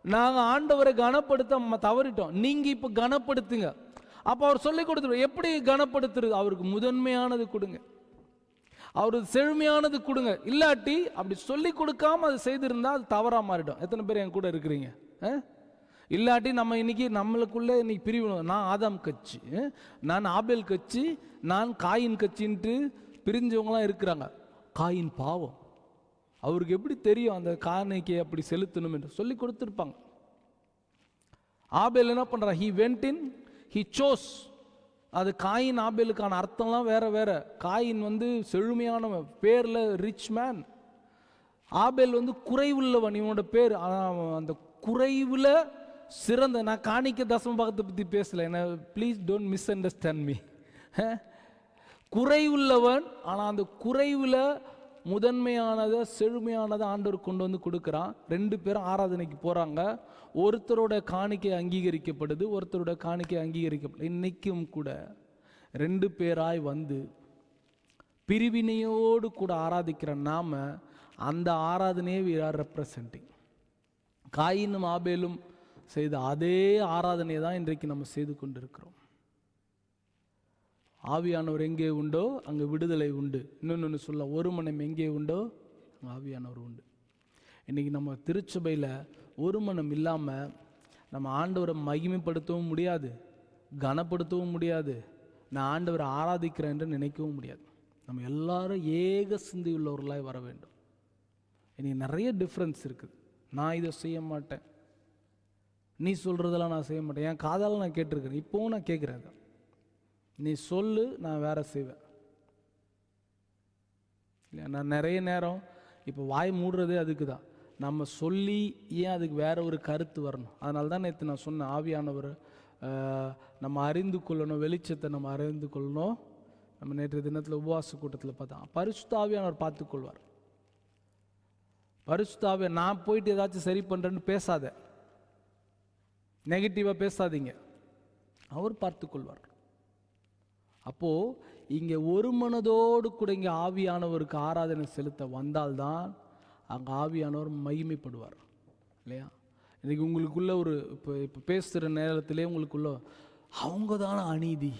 நாங்கள் ஆண்டவரை கனப்படுத்த தவறிட்டோம், நீங்க இப்போ கனப்படுத்துங்க. அப்போ அவர் சொல்லி கொடுத்துருவார் எப்படி கனப்படுத்துறது. அவருக்கு முதன்மையானது கொடுங்க, அவருக்கு செழுமையானது கொடுங்க. இல்லாட்டி அப்படி சொல்லி கொடுக்காம அது செய்திருந்தா அது தவறா மாறிடும். எத்தனை பேர் என் கூட இருக்கிறீங்க? இல்லாட்டி நம்ம இன்னைக்கு நம்மளுக்குள்ளே இன்னைக்கு பிரிவு, நான் ஆதாம் கட்சி, நான் ஆபேல் கட்சி, நான் காயின் கட்சின்ட்டு பிரிஞ்சவங்களாம் இருக்கிறாங்க. காயின் பாவம், அவருக்கு எப்படி தெரியும் அந்த காணிக்கை அப்படி செலுத்தணும் என்று சொல்லி கொடுத்துருப்பாங்க. ஆபேல் என்ன பண்றான், he went in, he chose. அது காயின் ஆபேலுக்கான அர்த்தம்லாம் வேற வேற. காயின் வந்து செழுமையானவன், பேர்ல ரிச் மேன். ஆபேல் வந்து குறைவுள்ளவன், இவனோட பேர். அந்த குறைவுல சிறந்த, நான் காணிக்க தசம பாகத்தை பத்தி பேசல, என்ன please don't misunderstand me. குறைவுள்ளவன், ஆனால் அந்த குறைவுல முதன்மையானதை செழுமையானதை ஆண்டவர் கொண்டு வந்து கொடுக்குறான். ரெண்டு பேரும் ஆராதனைக்கு போறாங்க. ஒருத்தரோட காணிக்கை அங்கீகரிக்கப்படுது, ஒருத்தரோட காணிக்கை அங்கீகரிக்கப்படுது. இன்னைக்கும் கூட ரெண்டு பேராய் வந்து பிரிவினையோடு கூட ஆராதிக்கிற நாம அந்த ஆராதனையை we are representing. காயினும் ஆபேலும் செய்த அதே ஆராதனையை தான் இன்றைக்கு நம்ம செய்து கொண்டிருக்கிறோம். ஆவியானவர் எங்கே உண்டோ அங்கே விடுதலை உண்டு. இன்னொன்று சொல்ல, ஒரு மனம் எங்கே உண்டோ அங்கே ஆவியானவர் உண்டு. இன்னைக்கு நம்ம திருச்சபையில் ஒரு மனம் இல்லாமல் நம்ம ஆண்டவரை மகிமைப்படுத்தவும் முடியாது, கனப்படுத்தவும் முடியாது, நான் ஆண்டவரை ஆராதிக்கிறேன் என்று நினைக்கவும் முடியாது. நம்ம எல்லாரும் ஏக சிந்தை உள்ளவர்களாய் வர வேண்டும். இன்னைக்கு நிறைய டிஃப்ரென்ஸ் இருக்குது. நான் இதை செய்ய மாட்டேன், நீ சொல்கிறதெல்லாம் நான் செய்ய மாட்டேன், என் காதால் நான் கேட்டிருக்கிறேன், இப்போவும் நான் கேட்குறேன், நீ சொல்லு நான் வேற செய்வேன். இல்லை, நான் நிறைய நேரம் இப்போ வாய் மூடுறதே அதுக்கு தான். நம்ம சொல்லி ஏன் அதுக்கு வேற ஒரு கருத்து வரணும். அதனால தான் நேற்று நான் சொன்னேன், ஆவியானவர் நம்ம அறிந்து கொள்ளணும், வெளிச்சத்தை நம்ம அறிந்து கொள்ளணும். நம்ம நேற்று தினத்தில் உபவாச கூட்டத்தில் பார்த்தா பரிசுத்த ஆவியானவர் பார்த்துக்கொள்வார். பரிசுத்த ஆவியை நான் போயிட்டு ஏதாச்சும் சரி பண்ணுறேன்னு பேசாத, நெகட்டிவாக பேசாதீங்க, அவர் பார்த்துக்கொள்வார். அப்போ இங்கே ஒரு மனதோடு கூட இங்கே ஆவியானவருக்கு ஆராதனை செலுத்த வந்தால்தான் அங்கே ஆவியானவர் மகிமைப்படுவார், இல்லையா? இன்னைக்கு உங்களுக்குள்ள ஒரு இப்போ பேசுகிற நேரத்திலே உங்களுக்குள்ள அவங்க தானே அநீதி,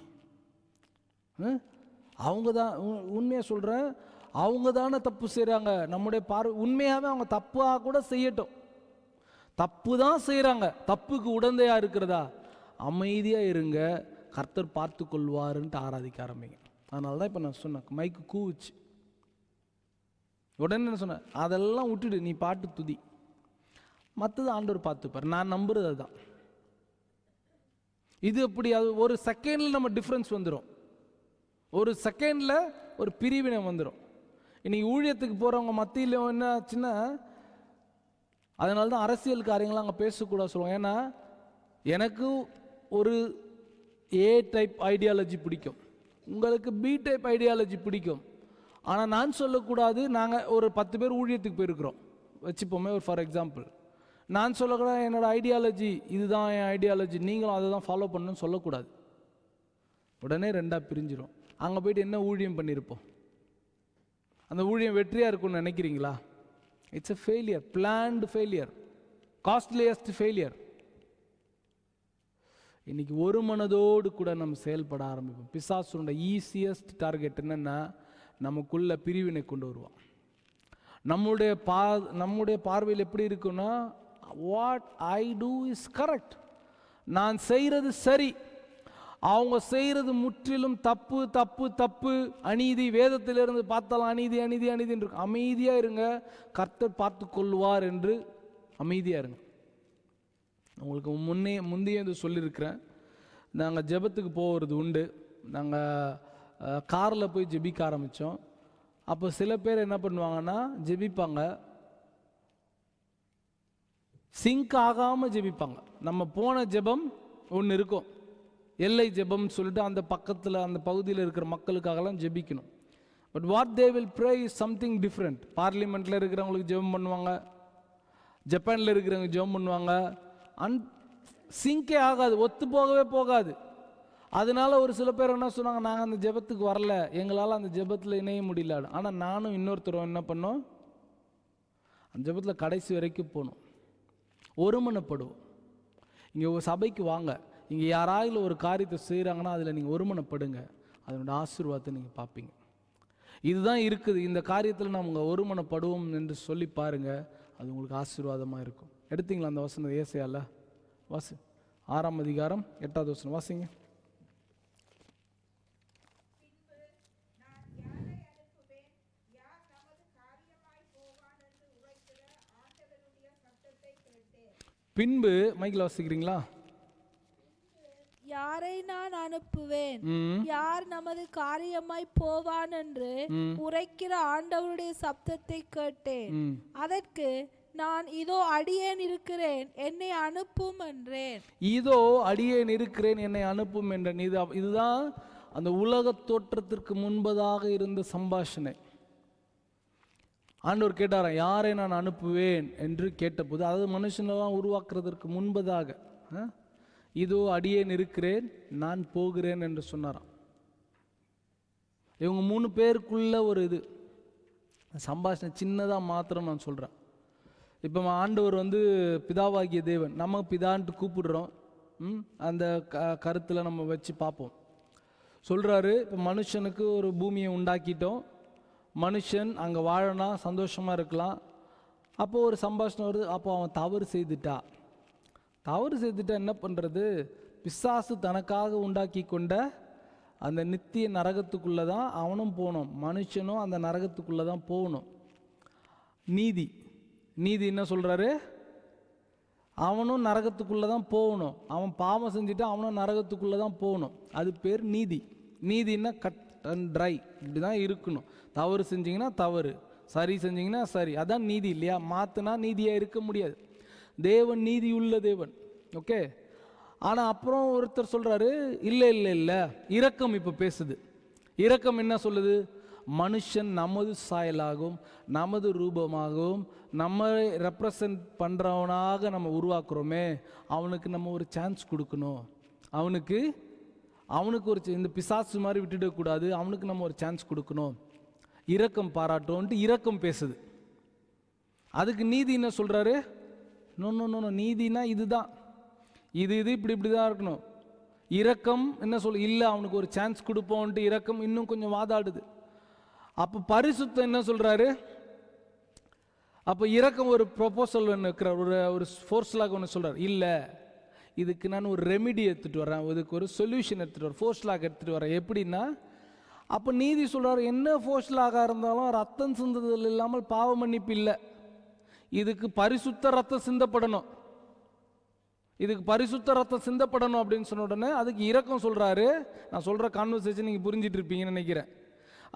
அவங்க தான், உண்மையாக சொல்கிறேன், அவங்க தானே தப்பு செய்கிறாங்க, நம்முடைய உண்மையாகவே அவங்க தப்பாக கூட செய்யட்டும், தப்பு தான் செய்கிறாங்க, தப்புக்கு உடந்தையாக இருக்கிறதா, அமைதியாக இருங்க, கர்த்தர் பார்த்து கொள்வாருன்ட்டு ஆராதிக்க ஆரம்பிங்க. அதனால தான் இப்போ நான் சொன்னேன், மைக்கு கூவுச்சு உடனே என்ன சொன்னேன், அதெல்லாம் விட்டுடு, நீ பாட்டு துதி, மற்றது ஆண்டவர் பார்த்துப்பார். நான் நம்புறது அதுதான். இது அப்படி, அது ஒரு செகண்டில் நம்ம டிஃப்ரென்ஸ் வந்துடும், ஒரு செகண்டில் ஒரு பிரிவினை வந்துடும். இன்னைக்கு ஊழியத்துக்கு போகிறவங்க மத்தியில் என்ன ஆச்சுன்னா, அதனால தான் அரசியல் காரியங்களாம் அங்கே பேசக்கூடாது சொல்லுவாங்க. ஏன்னா எனக்கு ஒரு ஏ டைப் ஐடியாலஜி பிடிக்கும், உங்களுக்கு பி டைப் ஐடியாலஜி பிடிக்கும். ஆனால் நான் சொல்லக்கூடாது, நாங்கள் ஒரு 10 பேர் ஊழியத்துக்கு போயிருக்கிறோம் வச்சுப்போமே, ஒரு ஃபார் எக்ஸாம்பிள், நான் சொல்லக்கூடாது என்னோட ஐடியாலஜி இதுதான் என் ஐடியாலஜி, நீங்களும் அதை தான் ஃபாலோ பண்ணணும்னு சொல்லக்கூடாது. உடனே ரெண்டாக பிரிஞ்சிடும். அங்கே போயிட்டு என்ன ஊழியம் பண்ணியிருப்போம்? அந்த ஊழியம் வெற்றியாக இருக்கும்னு நினைக்கிறீங்களா? It's a failure, planned failure, costliest failure. இன்னைக்கு ஒரு மனதோடு கூட நம்ம செயல்பட ஆரம்பிப்போம். பிசாசுடைய ஈஸியஸ்ட் டார்கெட் என்னன்னா, நமக்குள்ள பிரிவினை கொண்டு வருவான். நம்முடைய பார்வையில் எப்படி இருக்குன்னா, what I do is correct, நான் செய்கிறது சரி, அவங்க செய்கிறது முற்றிலும் தப்பு தப்பு தப்பு, அநீதி, வேதத்திலிருந்து பார்த்தாலும் அநீதி அநீதி அநீதின்னு இருக்கு. அமைதியாக இருங்க, கர்த்தர் பார்த்து கொள்வார் என்று அமைதியாக இருங்க. உங்களுக்கு முந்தைய இது சொல்லியிருக்கிறேன், நாங்கள் ஜெபத்துக்கு போகிறது உண்டு. நாங்கள் காரில் போய் ஜெபிக்க ஆரம்பித்தோம். அப்போ சில பேர் என்ன பண்ணுவாங்கன்னா ஜெபிப்பாங்க, சிங்க் ஆகாமல் ஜெபிப்பாங்க. நம்ம போன ஜெபம் ஒன்று இருக்கும், எல்லை ஜெபம்னு சொல்லிட்டு அந்த பக்கத்தில் அந்த பகுதியில் இருக்கிற மக்களுக்காகலாம் ஜெபிக்கணும். But what they will pray is something different. பார்லிமெண்ட்டில் இருக்கிறவங்களுக்கு ஜெபம் பண்ணுவாங்க, ஜப்பானில் இருக்கிறவங்க ஜெபம் பண்ணுவாங்க, சிங்கே ஆகாது, ஒத்து போகவே போகாது. அதனால ஒரு சில பேர் என்ன சொன்னாங்க, நாங்கள் அந்த ஜெபத்துக்கு வரல, எங்களால் அந்த ஜெபத்தில் இணைய முடியல. ஆனால் நானும் இன்னொருத்தரும் என்ன பண்ணோம், அந்த ஜெபத்தில் கடைசி வரைக்கும் போகணும், ஒருமனப்படுவோம். இங்கே ஒரு சபைக்கு வாங்க, இங்கே யாராவது ஒரு காரியத்தை செய்கிறாங்கன்னா அதில் நீங்கள் ஒருமனப்படுங்க, அதனோட ஆசீர்வாதத்தை நீங்கள் பார்ப்பீங்க. இதுதான் இருக்குது. இந்த காரியத்தில் நம்ம ஒருமனப்படுவோம் என்று சொல்லி பாருங்கள், அது உங்களுக்கு ஆசீர்வாதமாக இருக்கும். எடுத்தீங்களா அந்த வசனம்? ஏசாயால வாசி 6ஆம் அதிகாரம் 8வது வசனம் வாசிங்க. பின்பு மைக்கில் வாசிக்கிறீங்களா? யாரை நான் அனுப்புவேன், யார் நமது காரியமாய் போவான் என்று உரைக்கிற ஆண்டவருடைய சப்தத்தை கேட்டேன். அதற்கு நான் இதோ அடியேன் இருக்கிறேன், என்னை அனுப்பும் என்றேன். இதோ அடியேன் இருக்கிறேன், என்னை அனுப்பும் என்றேன். இதுதான் அந்த உலக தோற்றத்திற்கு முன்பதாக இருந்த சம்பாஷணை. ஆண்டவர் கேட்டாராம், யாரை நான் அனுப்புவேன் என்று கேட்டபோது, அதாவது மனுஷனெல்லாம் உருவாக்குறதற்கு முன்பதாக இதோ அடியேன் இருக்கிறேன், நான் போகிறேன் என்று சொன்னாராம். இவங்க 3 பேருக்குள்ள ஒரு இது சம்பாஷணை சின்னதாக மாத்திரம் நான் சொல்கிறேன். இப்போ ஆண்டவர் பிதாவாகிய தேவன், நம்ம பிதான்ட்டு கூப்பிடுறோம், அந்த கருத்தில் நம்ம வச்சு பார்ப்போம். சொல்கிறாரு, இப்போ மனுஷனுக்கு ஒரு பூமியை உண்டாக்கிட்டோம், மனுஷன் அங்கே வாழலாம், சந்தோஷமாக இருக்கலாம். அப்போது ஒரு சம்பாஷணை வருது, அப்போ அவன் தவறு செய்துட்டா என்ன பண்ணுறது? பிசாசு தனக்காக உண்டாக்கி கொண்ட அந்த நித்திய நரகத்துக்குள்ளே தான் அவனும் போகணும், மனுஷனும் அந்த நரகத்துக்குள்ளே தான் போகணும். நீதி என்ன சொல்கிறாரு? அவனும் நரகத்துக்குள்ளே தான் போகணும். அவன் பாவம் செஞ்சுட்டு அவனும் நரகத்துக்குள்ளே தான் போகணும். அது பேர் நீதி. நீதின்னா கட் அண்ட் ட்ரை, இப்படி தான் இருக்கணும். தவறு செஞ்சிங்கன்னா தவறு, சரி செஞ்சிங்கன்னா சரி, அதான் நீதி இல்லையா? மாற்றினா நீதியாக இருக்க முடியாது. தேவன் நீதி உள்ள தேவன், ஓகே. ஆனால் அப்புறம் ஒருத்தர் சொல்கிறாரு, இல்லை, இரக்கம் இப்போ பேசுது. இரக்கம் என்ன சொல்லுது? மனுஷன் நமது சாயலாகவும் நமது ரூபமாகவும் நம்ம ரெப்ரசன்ட் பண்ணுறவனாக நம்ம உருவாக்குறோமே, அவனுக்கு நம்ம ஒரு சான்ஸ் கொடுக்கணும். அவனுக்கு ஒரு இந்த பிசாசு மாதிரி விட்டுடக்கூடாது, அவனுக்கு நம்ம ஒரு சான்ஸ் கொடுக்கணும், இரக்கம் பாராட்டோன்ட்டு இரக்கம் பேசுது. அதுக்கு நீதி என்ன சொல்கிறாரு? நோ, நீதினா இதுதான், இது இப்படி தான் இருக்கணும். இரக்கம் என்ன இல்லை, அவனுக்கு ஒரு சான்ஸ் கொடுப்போன்ட்டு இரக்கம் இன்னும் கொஞ்சம் வாதாடுது. அப்போ பரிசுத்தம் என்ன சொல்கிறாரு? அப்போ இரக்கம் ஒரு ப்ரொபோசல் ஒன்று இருக்கிறார், ஒரு ஃபோர்ஸ்லாக ஒன்று சொல்கிறார், இல்லை இதுக்கு நான் ஒரு ரெமிடி எடுத்துகிட்டு வரேன், இதுக்கு ஒரு சொல்யூஷன் எடுத்துகிட்டு வரேன், ஃபோர்ஸ்லாக எடுத்துகிட்டு வரேன். எப்படின்னா, அப்போ நீதி சொல்கிறார், என்ன ஃபோர்ஸ்லாக இருந்தாலும் ரத்தம் சிந்துதல் இல்லாமல் பாவ மன்னிப்பு இல்லை, இதுக்கு பரிசுத்த ரத்தம் சிந்தப்படணும், அப்படின்னு சொன்ன உடனே அதுக்கு இரக்கம் சொல்கிறாரு. நான் சொல்கிற கான்வர்சேஷன் நீங்கள் புரிஞ்சிட்டு இருப்பீங்கன்னு நினைக்கிறேன்.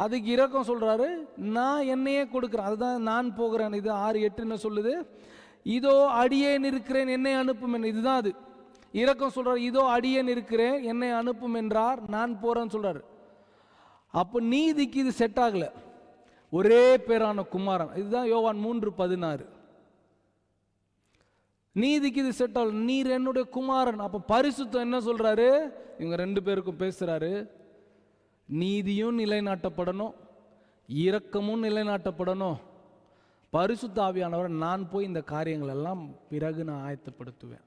அதுக்கு இரக்கம் சொல்கிறாரு, நான் என்னையே கொடுக்குறேன், அதுதான் நான் போகிறேன். இது 6:8 என்ன சொல்லுது? இதோ அடியேன் இருக்கிறேன், என்னை அனுப்பும் என்ன. இதுதான் அது இரக்கம் சொல்கிறார். இதோ அடியேன் இருக்கிறேன், என்னை அனுப்பும் என்றார், நான் போகிறேன்னு சொல்கிறார். அப்போ நீதிக்கு இது செட் ஆகலை. ஒரே பேரான குமாரன், இதுதான் யோவான் 3:16. நீதிக்கு இது செட் ஆகல, நீர் என்னுடைய குமாரன். அப்போ பரிசுத்தம் என்ன சொல்கிறாரு? இவங்க 2 பேருக்கும் பேசுகிறாரு, நீதியும் நிலைநாட்டப்படணும், இரக்கமும் நிலைநாட்டப்படணும். பரிசுத்த ஆவியானவர், நான் போய் இந்த காரியங்கள் எல்லாம் பிறகு நான் ஆயத்தப்படுத்துவேன்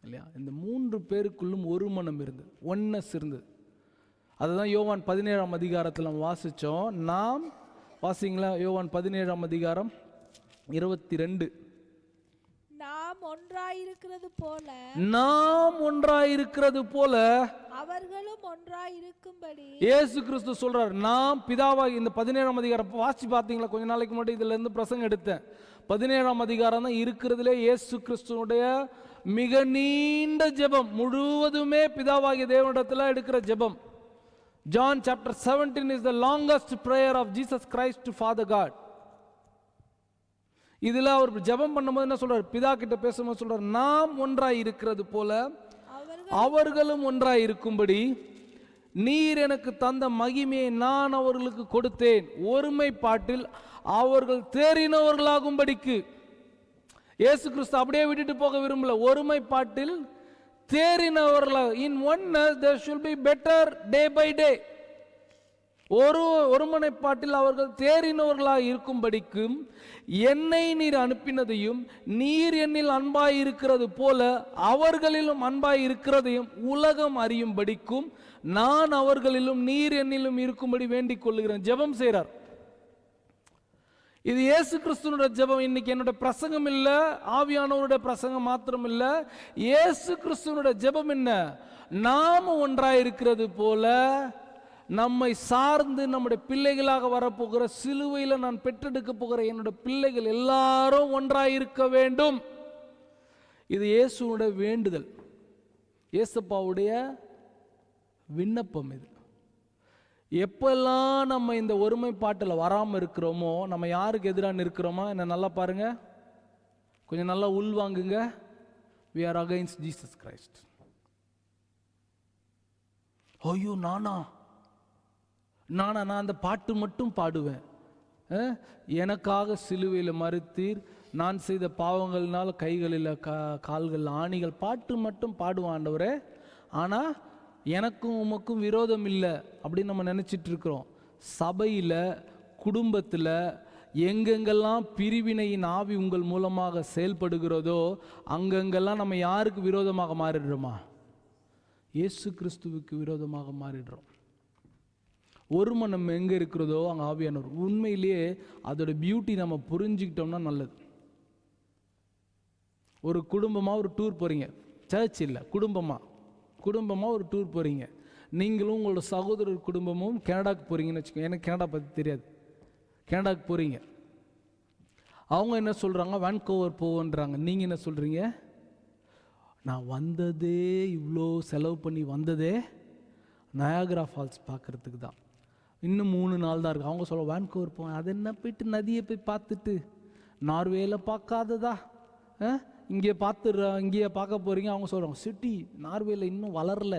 இல்லையா? இந்த 3 பேருக்குள்ளும் ஒரு மனம் இருந்தது, ஒன்னஸ் இருந்தது. அதுதான் யோவான் 17ஆம் அதிகாரத்தில் நம்ம வாசித்தோம். நாம் வாசிங்களா? யோவான் 17ஆம் அதிகாரம் 22. நாம் ஒன்றாயிருக்கிறது போல அவர்களும் ஒன்றாயிருக்கும்படி இயேசு கிறிஸ்து சொல்றார். நாம் பிதாவாகி, இந்த 17ஆம் அதிகாரம் வாசி பார்த்தீங்களா? கொஞ்ச நாளைக்கு முன்னாடி இதுல இருந்து பிரசங்கம் எடுத்தேன். 17ஆம் அதிகாரம் தான் இருக்கிறதுலே இயேசு கிறிஸ்துனுடைய மிக நீண்ட ஜெபம், முழுவதுமே பிதாவாகிய தேவனிடத்தில் எடுக்கிற ஜெபம். John chapter 17 is the longest prayer of Jesus Christ to Father God. இதுல அவர் ஜெபம் பண்ணும்போது என்ன சொல்றார்? பிதா கிட்ட பேசும்போது சொல்றார், நாம் ஒன்றாய் இருக்கிறது போல அவர்களும் ஒன்றாய் இருக்கும்படி நீர் எனக்கு தந்த மகிமையை நான் அவர்களுக்கு கொடுத்தேன், ஒருமைப்பாட்டில் அவர்கள் தேறினவர்களாகும்படிக்கு. இயேசு கிறிஸ்து அப்படியே விட்டுட்டு போக விரும்பல, ஒருமைப்பாட்டில் தேறினவர்களாக. In oneness there should be better day by day. ஒருமனைப்பாட்டில் அவர்கள் தேறினவர்களாக இருக்கும்படிக்கும் என்னை நீர் அனுப்பினதையும் நீர் என்னில் அன்பாய் இருக்கிறது போல அவர்களிலும் அன்பாய் இருக்கிறதையும் உலகம் அறியும்படிக்கும் நான் அவர்களிலும் நீர் என்னிலும் இருக்கும்படி வேண்டிக் கொள்ளுகிறேன். ஜெபம் செய்கிறார். இது இயேசு கிறிஸ்துவோட ஜெபம். இன்னைக்கு என்னோட பிரசங்கம் இல்ல, ஆவியானவருடைய பிரசங்கம் மாத்திரம் இல்ல, இயேசு கிறிஸ்துவோட ஜெபம் என்ன? நாம ஒன்றாய் இருக்கிறது போல நம்மை சார்ந்து நம்முடைய பிள்ளைகளாக வரப்போகிற, சிலுவையில் நான் பெற்றெடுக்க போகிற என்னோட பிள்ளைகள் எல்லாரும் ஒன்றாய் இருக்க வேண்டும். இது இயேசுவோட வேண்டுதல், இயேசுப்பாவுடைய விண்ணப்பம். இது எப்பெல்லாம் நம்ம இந்த ஒருமைப்பாட்டில் வராமல் இருக்கிறோமோ, நம்ம யாருக்கு எதிராக நிற்கிறோமோ, என்ன நல்லா பாருங்க, கொஞ்சம் நல்லா உள்வாங்குங்க. we are against Jesus Christ. ஐயோ நான் அந்த பாட்டு மட்டும் பாடுவேன், எனக்காக சிலுவையில் மரித்தீர், நான் செய்த பாவங்கள்னால கைகளில் கால்கள் ஆணிகள், பாட்டு மட்டும் பாடுவான் ஆண்டவரே, ஆனால் எனக்கும் உமக்கும் விரோதம் இல்லை அப்படின்னு நம்ம நினச்சிட்டு இருக்கிறோம். சபையில், குடும்பத்தில் எங்கெங்கெல்லாம் பிரிவினையின் ஆவி உங்கள் மூலமாக செயல்படுகிறதோ அங்கெங்கெல்லாம் நம்ம யாருக்கு விரோதமாக மாறிடுறோமா? இயேசு கிறிஸ்துவுக்கு விரோதமாக மாறிடுறோம். ஒரு மனம் எங்கே இருக்கிறதோ அங்கே ஆவியானவர். உண்மையிலேயே அதோட பியூட்டி நம்ம புரிஞ்சுக்கிட்டோம்னா நல்லது. ஒரு குடும்பமாக ஒரு டூர் போகிறீங்க, சர்ச் இல்லை, குடும்பமாக ஒரு டூர் போகிறீங்க. நீங்களும் உங்களோட சகோதரர் குடும்பமும் கனடாக்கு போகிறீங்கன்னு வச்சுக்கோங்க. எனக்கு கனடா பற்றி தெரியாது. கனடாக்கு போகிறீங்க, அவங்க என்ன சொல்கிறாங்க? வான்கூவர் போவோன்றாங்க. நீங்கள் என்ன சொல்கிறீங்க? நான் வந்ததே, இவ்வளோ செலவு பண்ணி வந்ததே நயாகரா ஃபால்ஸ் பார்க்குறதுக்கு தான், இன்னும் 3 நாள் தான் இருக்குது. அவங்க சொல்ல வான்கூவர் போவேன். அது என்ன போயிட்டு நதியை போய் பார்த்துட்டு நார்வேல பார்க்காததா, இங்கேயே பார்க்க போகிறீங்க. அவங்க சொல்கிறாங்க சிட்டி நார்வேல இன்னும் வளரல,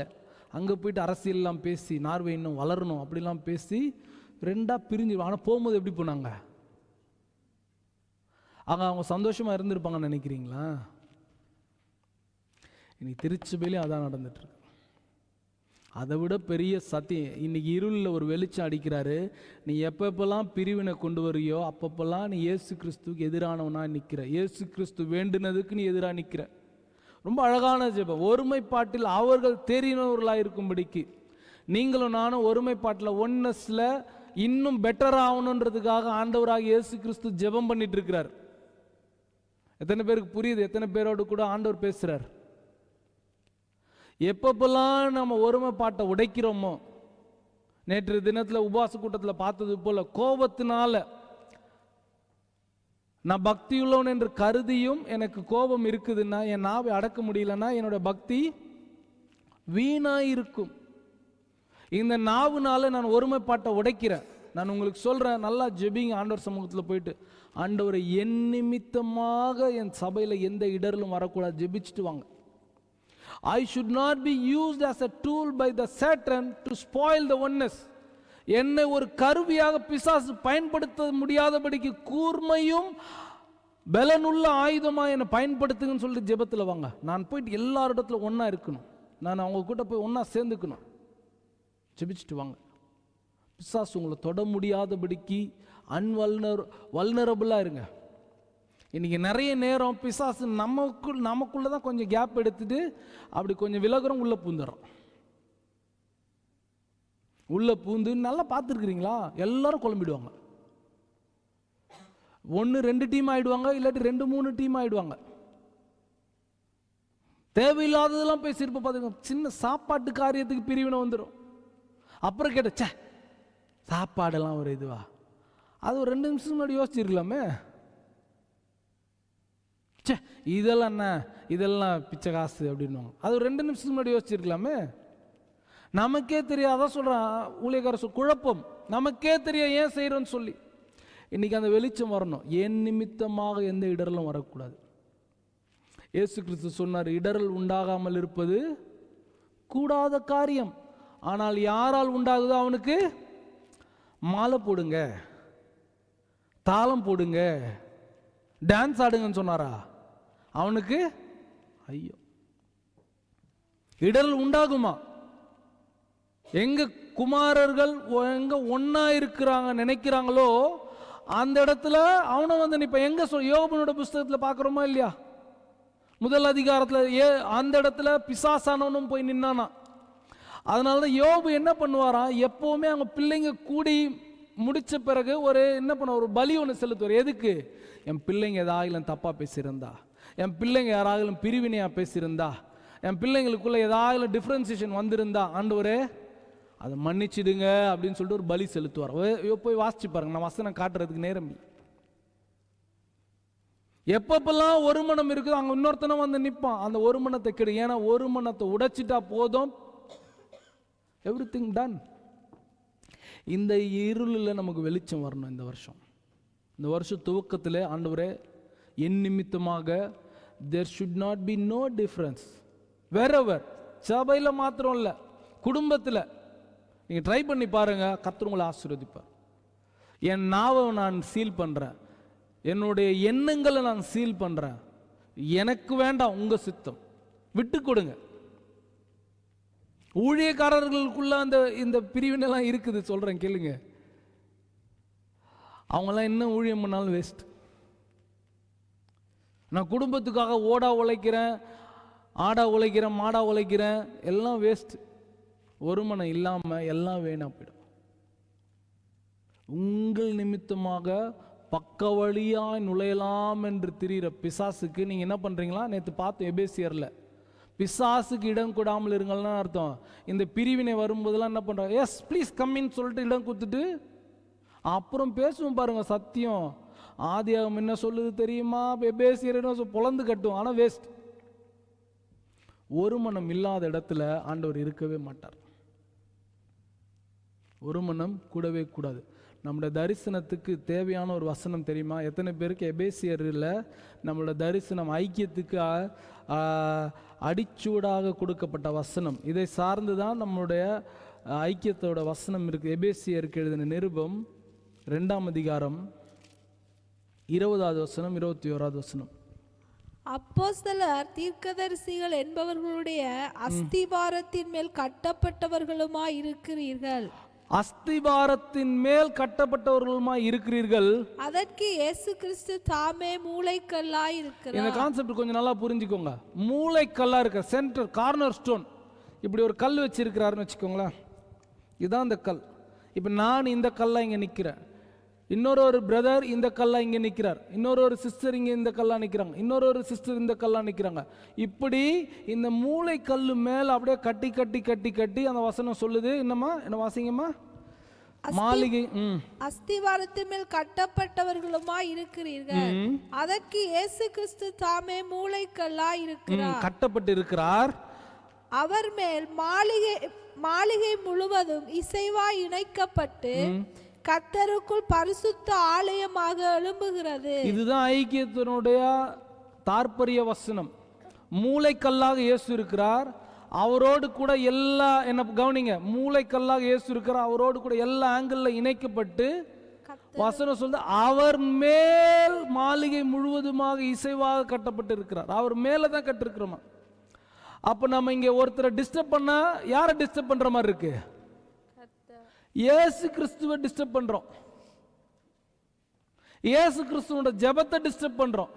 அங்கே போயிட்டு அரசியல்லாம் பேசி நார்வே இன்னும் வளரணும் அப்படிலாம் பேசி 2ஆக பிரிஞ்சு. ஆனால் போகும்போது எப்படி போனாங்க? அவங்க சந்தோஷமாக இருந்திருப்பாங்கன்னு நினைக்கிறீங்களா? இன்னைக்கு திருச்சபையிலையும் அதான் நடந்துட்டுருக்கு. அதை விட பெரிய சத்தியம், இன்னைக்கு இருளில் ஒரு வெளிச்சம் அடிக்கிறாரு. நீ எப்பப்பெல்லாம் பிரிவினை கொண்டு வரியோ அப்பப்பெல்லாம் நீ இயேசு கிறிஸ்துவுக்கு எதிரானவனா நிற்கிற, இயேசு கிறிஸ்து வேண்டுனதுக்கு நீ எதிராக நிற்கிற. ரொம்ப அழகான ஜெபம். ஒருமைப்பாட்டில் அவர்கள் தெரிந்தவர்களாக இருக்கும்படிக்கு நீங்களும் நானும் ஒருமைப்பாட்டில் ஒன்னஸில் இன்னும் பெட்டர் ஆகணுன்றதுக்காக ஆண்டவராக இயேசு கிறிஸ்து ஜெபம் பண்ணிட்டு இருக்கிறார். எத்தனை பேருக்கு புரியுது? எத்தனை பேரோடு கூட ஆண்டவர் பேசுகிறார்? எப்பப்பெல்லாம் நம்ம ஒருமைப்பாட்டை உடைக்கிறோமோ, நேற்று தினத்தில் உபவாச கூட்டத்தில் பார்த்தது போல, கோபத்தினால நான் பக்தி உள்ளவன் என்று கருதியும் எனக்கு கோபம் இருக்குதுன்னா, என் நாவை அடக்க முடியலன்னா என்னோட பக்தி வீணாக இருக்கும். இந்த நாவுனால நான் ஒருமைப்பாட்டை உடைக்கிறேன். நான் உங்களுக்கு சொல்கிறேன், நல்லா ஜெபிங்க ஆண்டவர் சமூகத்தில் போயிட்டு, ஆண்டவரை என் நிமித்தமாக என் சபையில் எந்த இடரிலும் வரக்கூடாது, ஜெபிச்சுட்டு வாங்க. I should not be used as a tool by the Satan to spoil the oneness. என்னை ஒரு கருவியாக பிசாசு பயன்படுத்த முடியாதபடிக்கு கூர்மையும் பலனுள்ள ஆயுதமாக என்னை பயன்படுத்துங்கன்னு சொல்லிட்டு ஜெபத்தில் வாங்க. நான் போயிட்டு எல்லாரிடத்துல ஒன்றா இருக்கணும், நான் அவங்க கூட போய் ஒன்றா சேர்ந்துக்கணும். ஜெபிச்சுட்டு வாங்க. பிசாசு உங்களை தொட முடியாதபடிக்கு வல்னரபுளாக இருங்க. இன்றைக்கி நிறைய நேரம் பிசாசு நமக்குள்ளே தான் கொஞ்சம் கேப் எடுத்துட்டு அப்படி கொஞ்சம் விலகுறோம், உள்ளே பூந்துடுறோம். உள்ளே பூந்து நல்லா பார்த்துருக்குறீங்களா? எல்லாரும் குழம்பிடுவாங்க. 1-2 டீம் ஆகிடுவாங்க, இல்லாட்டி 2-3 டீம் ஆகிடுவாங்க. தேவையில்லாததெல்லாம் பேசியிருப்ப பார்த்துக்கோங்க. சின்ன சாப்பாட்டு காரியத்துக்கு பிரிவினை வந்துடும். அப்புறம் கேட்ட சாப்பாடெல்லாம் ஒரு இதுவா, அது ஒரு 2 நிமிஷம் முன்னாடி யோசிச்சிருக்கலாமே. இதெல்லாம் என்ன, இதெல்லாம் பிச்சை காசு அப்படின்வாங்க. அது ஒரு 2 நிமிஷத்துக்கு முன்னாடி யோசிச்சிருக்கலாமே. நமக்கே தெரியாத சொல்கிறான் ஊழியக்கார குழப்பம், நமக்கே தெரியும் ஏன் செய்கிறோன்னு சொல்லி. இன்றைக்கி அந்த வெளிச்சம் வரணும். என் நிமித்தமாக எந்த இடரலும் வரக்கூடாது. இயேசு கிறிஸ்து சொன்னார், இடரல் உண்டாகாமல் இருப்பது கூடாத காரியம், ஆனால் யாரால் உண்டாகுதோ அவனுக்கு மாலை போடுங்க, தாளம் போடுங்க, டான்ஸ் ஆடுங்கன்னு சொன்னாரா? அவனுக்கு ஐயோ. இடரல் உண்டாகுமா? எங்க குமாரர்கள் எங்க ஒன்னா இருக்கிறாங்க நினைக்கிறாங்களோ அந்த இடத்துல அவனை வந்து இப்ப எங்க யோபனோட புஸ்தகத்துல பாக்குறோமா இல்லையா? முதல் அதிகாரத்துல அந்த இடத்துல பிசாசானவனும் போய் நின்னானா. அதனாலதான் யோபு என்ன பண்ணுவாராம், எப்பவுமே அவங்க பிள்ளைங்க கூடி முடிச்ச பிறகு ஒரு என்ன பண்ண ஒரு பலி ஒன்று செலுத்துவார். எதுக்கு? என் பிள்ளைங்க ஏதாகிலும் தப்பா பேசியிருந்தா, என் பிள்ளைங்க யாராகிலும் பிரிவினையா பேசியிருந்தா, என் பிள்ளைங்களுக்குள்ள ஏதாவது டிஃப்ரென்சியேஷன் வந்திருந்தா ஆண்டவரே அதை மன்னிச்சிடுங்க அப்படின்னு சொல்லிட்டு ஒரு பலி செலுத்துவார். போய் வாசிச்சு பாருங்க, நான் வசனம் காட்டுறதுக்கு நேரம். எப்பப்பெல்லாம் ஒரு மனம் இருக்குதோ அங்கே இன்னொருத்தனும் வந்து நிற்பான், அந்த ஒரு மனத்தை கெடு. ஏன்னா ஒரு மனத்தை உடைச்சிட்டா போதும், எவ்ரி திங் டன். இந்த இருளில் நமக்கு வெளிச்சம் வரணும். இந்த வருஷம் துவக்கத்தில் ஆண்டவரே என் நிமித்தமாக there should not be no difference wherever. சபையில் மாத்திரம் இல்லை, குடும்பத்தில் நீங்கள் ட்ரை பண்ணி பாருங்க, கர்த்தர் உங்களை ஆசீர்வதிப்பார். என் நாவை நான் சீல் பண்ணுறேன், என்னுடைய எண்ணங்களை நான் சீல் பண்ணுறேன். எனக்கு வேண்டாம் உங்கள் சித்தம், விட்டு கொடுங்க. ஊழியக்காரர்களுக்குள்ள இந்த பிரிவினெல்லாம் இருக்குது, சொல்கிறேன் கேளுங்க. அவங்களாம் என்ன ஊழியம் பண்ணாலும் வேஸ்ட். நான் குடும்பத்துக்காக ஓடா உழைக்கிறேன், ஆடா உழைக்கிறேன், மாடா உழைக்கிறேன், எல்லாம் வேஸ்ட். ஒரு மனம் இல்லாமல் எல்லாம் வேணா போயிடும். உங்கள் நிமித்தமாக பக்க வழியாய் நுழையலாம் என்று திரிகிற பிசாசுக்கு நீங்கள் என்ன பண்ணுறீங்களா? நேற்று பார்த்தோம் எபேசியரில், பிசாசுக்கு இடம் கொடாமல் இருங்கள்னு அர்த்தம். இந்த பிரிவினை வரும்போதெல்லாம் என்ன பண்ணுறாங்க? எஸ் ப்ளீஸ் கம்மின்னு சொல்லிட்டு இடம் கொடுத்துட்டு அப்புறம் பேசுவோம் பாருங்க. சத்தியம் ஆதியாகமம் என்ன சொல்லுது தெரியுமா? எபேசியர் என்ன பொழந்து கட்டும், ஆனால் வேஸ்ட். ஒரு மனம் இல்லாத இடத்துல ஆண்டவர் இருக்கவே மாட்டார். ஒரு மனம் கூடவே கூடாது. நம்மளோட தரிசனத்துக்கு தேவையான ஒரு வசனம் தெரியுமா? எத்தனை பேருக்கு எபேசியரில் நம்மளோட தரிசனம் ஐக்கியத்துக்கு அடிச்சூடாக கொடுக்கப்பட்ட வசனம், இதை சார்ந்து தான் நம்மளுடைய ஐக்கியத்தோட வசனம் இருக்குது. எபேசியருக்கு எழுதின நிருபம் 2ஆம் அதிகாரம் 20வது வசனம் 21வது வசனம். அப்போஸ்தலர் தீர்க்கதரிசிகள் என்பவர்களுடைய அஸ்திபாரத்தின் மேல் கட்டப்பட்டவர்களுமாய் இருக்கிறீர்கள். அஸ்திபாரத்தின் மேல் கட்டப்பட்டவர்களுமாய் இருக்கிறீர்கள். அதற்கு இயேசு கிறிஸ்து தாமே மூளைக்கல்லாய் இருக்கிறார். இந்த கான்செப்ட் கொஞ்சம் நல்லா புரிஞ்சுக்கோங்க. மூளைக்கல்லா இருக்க சென்டர் கார்னர் ஸ்டோன், இப்படி ஒரு கல் வச்சிருக்கிறாருன்னு வச்சுக்கோங்களேன். இதுதான் இந்த கல். இப்போ நான் இந்த கல்லா இங்கே நிற்கிறேன், இன்னொரு பிரதர் இந்த கல்லா இங்கே நிற்கிறார், இன்னொரு சிஸ்டர் இங்கே இந்த கல்லா நிற்கிறாங்க, இன்னொரு சிஸ்டர் இந்த கல்லா நிற்கிறாங்க. இப்படி இந்த மூளை கல்லு மேல அப்படியே கட்டி கட்டி கட்டி கட்டி அந்த வசனம் சொல்லுது. என்னம்மா என்ன வாசிங்கம்மா? மாளிகை அஸ்திவாரத்தின் மேல் கட்டப்பட்டவர்களுமாய் இருக்கிறீர்கள். அதற்கு இயேசு கிறிஸ்து தாமே மூளைக்கல்லாய் இருக்கிறார், கட்டப்பட்டு இருக்கிறார். அவர் மேல் மாளிகை முழுவதும் இசைவாய் இணைக்கப்பட்டு கர்த்தருக்குள் பரிசுத்த ஆலயமாக எழும்புகிறது. இதுதான் ஐக்கியத்தினுடைய தாற்பரிய வசனம். மூளைக்கல்லாக இயேசு இருக்கிறார், அவரோடு கூட எல்லா என்ன கவனிங்க, மூளைக்கல்லாக இயேசு இருக்கிறார், அவரோடு கூட எல்லா ஆங்கிள் இணைக்கப்பட்டு வசனம் சொல்லுது அவர் மேல் மாளிகை முழுவதுமாக இசைவாக கட்டப்பட்டு இருக்கிறார். அவர் மேல தான் கட்டிருக்கிறோமா. அப்ப நம்ம இங்க ஒருத்தரை டிஸ்டர்ப் பண்ணா யாரை டிஸ்டர்ப் பண்ற மாதிரி இருக்கு? இயேசு கிறிஸ்துவை டிஸ்டர்ப் பண்றோம், இயேசு கிறிஸ்துவோட ஜெபத்தை டிஸ்டர்ப் பண்றோம்.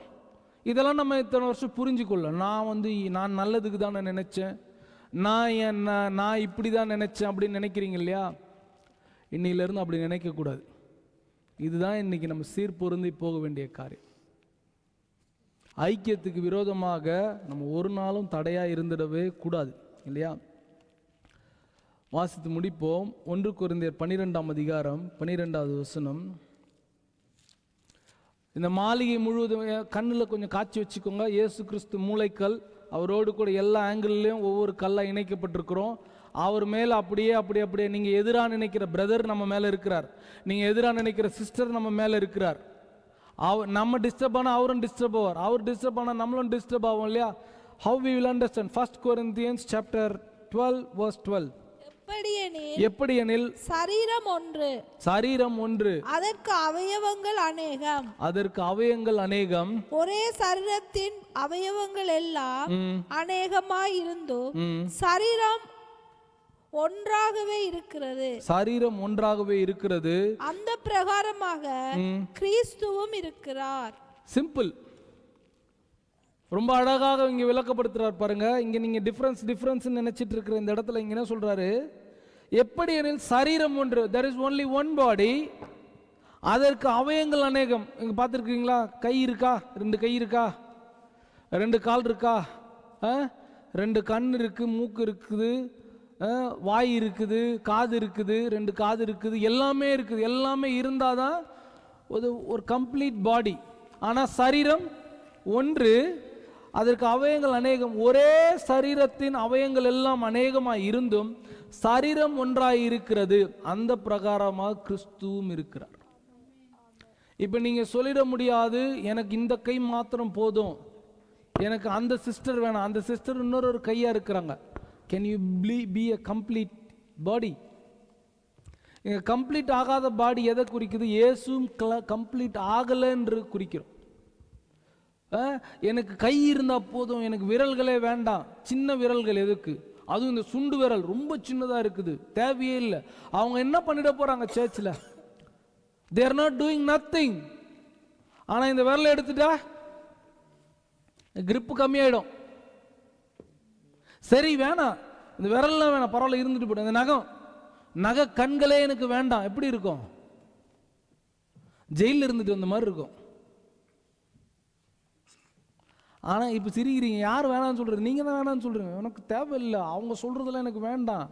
இதெல்லாம் நம்ம இத்தனை வருஷம் புரிஞ்சுக்கொள்ள. நான் நல்லதுக்கு தான் நினைச்சேன், நான் இப்படி தான் நினைச்சேன் அப்படின்னு நினைக்கிறீங்க இல்லையா? இன்னையிலிருந்து அப்படி நினைக்க கூடாது. இதுதான் இன்னைக்கு நம்ம சீர்பொருந்தி போக வேண்டிய காரியம். ஐக்கியத்துக்கு விரோதமாக நம்ம ஒரு நாளும் தடையா இருந்துடவே கூடாது இல்லையா? வாசித்து முடிப்போம். 1 கொரிந்தியர் 12ஆம் அதிகாரம் 12வது வசனம். இந்த மாளிகை முழுவதும் கண்ணில் கொஞ்சம் காட்சி வச்சுக்கோங்க. இயேசு கிறிஸ்து மூளைக்கல், அவரோடு கூட எல்லா ஆங்கிள்லையும் ஒவ்வொரு கல்லாக இணைக்கப்பட்டிருக்கிறோம். அவர் மேலே அப்படியே நீங்கள் எதிராக நினைக்கிற பிரதர் நம்ம மேலே இருக்கிறார், நீங்கள் எதிராக நினைக்கிற சிஸ்டர் நம்ம மேலே இருக்கிறார். நம்ம டிஸ்டர்ப் ஆனால் அவரும் டிஸ்டர்ப் ஆவார், அவர் டிஸ்டர்ப் ஆனால் நம்மளும் டிஸ்டர்ப் ஆகும் இல்லையா? How we will understand? 1 Corinthians chapter 12 verse 12. எப்படியெனில் சரீரம் ஒன்று, அதற்கு அவயவங்கள் அநேகம், ஒரே சரீரத்தின் அவயவங்கள் எல்லாம் அநேகமாய் இருந்தும் சரீரம் ஒன்றாகவே இருக்கிறது. அந்த பிரகாரமாக கிறிஸ்துவும் இருக்கிறார். சிம்பிள். ரொம்ப அழகாக இங்க விளக்கப்படுத்துறார் பாருங்க. இங்க நீங்க டிஃபரன்ஸ் நினைச்சிட்டு இருக்கிற இந்த இடத்துல இங்க என்ன சொல்றாரு? எப்படி எனில் சரீரம் ஒன்று, there is only one body, அதற்கு அவயங்கள் அநேகம். இங்க பார்த்துருக்கீங்களா? கை இருக்கா? 2 கை இருக்கா? 2 கால் இருக்கா? 2 கண் இருக்கு, மூக்கு இருக்குது, வாய் இருக்குது, காது இருக்குது, 2 காது இருக்குது, எல்லாமே இருக்குது. எல்லாமே இருந்தாதான் ஒரு கம்ப்ளீட் பாடி. ஆனால் சரீரம் ஒன்று, அதற்கு அவயங்கள் அநேகம். ஒரே சரீரத்தின் அவயங்கள் எல்லாம் அநேகமாய் இருந்தும் சரீரம் ஒன்றாய் இருக்கிறது. அந்த பிரகாரமாக கிறிஸ்துவும் இருக்கிறார். இப்போ நீங்க சொல்லிட முடியாது, எனக்கு இந்த கை மாத்திரம் போதும், எனக்கு அந்த சிஸ்டர் வேணாம், அந்த சிஸ்டர் இன்னொரு கையா இருக்கிறாங்க. Can you be a complete body? Complete ஆகாத பாடி எதை குறிக்குது? இயேசுவும் கம்ப்ளீட் ஆகலை என்று குறிக்கிறோம். எனக்கு கை இருந்தால் போதும், எனக்கு விரல்களே வேண்டாம். சின்ன விரல்கள் எதுக்கு? அதுவும் இந்த சுண்டு விரல் ரொம்ப சின்னதாக இருக்குது, தேவையே இல்லை. அவங்க என்ன பண்ணிட போகிறாங்க சர்ச்சில்? they are not doing nothing. ஆனால் இந்த விரலை எடுத்துட்டா கிரிப்பு கம்மியாயிடும். சரி வேணாம், இந்த விரல்லாம் வேணாம், பரவாயில்ல இருந்துட்டு போடும். இந்த நகை கண்களே எனக்கு வேண்டாம். எப்படி இருக்கும்? ஜெயிலில் இருந்துட்டு வந்த மாதிரி இருக்கும். ஆனால் இப்போ சிரிக்கிறீங்க, யார் வேணான்னு சொல்கிறது? நீங்கள் தான் வேணான்னு சொல்கிறீங்க. எனக்கு தேவையில்லை, அவங்க சொல்கிறதெல்லாம் எனக்கு வேண்டாம்.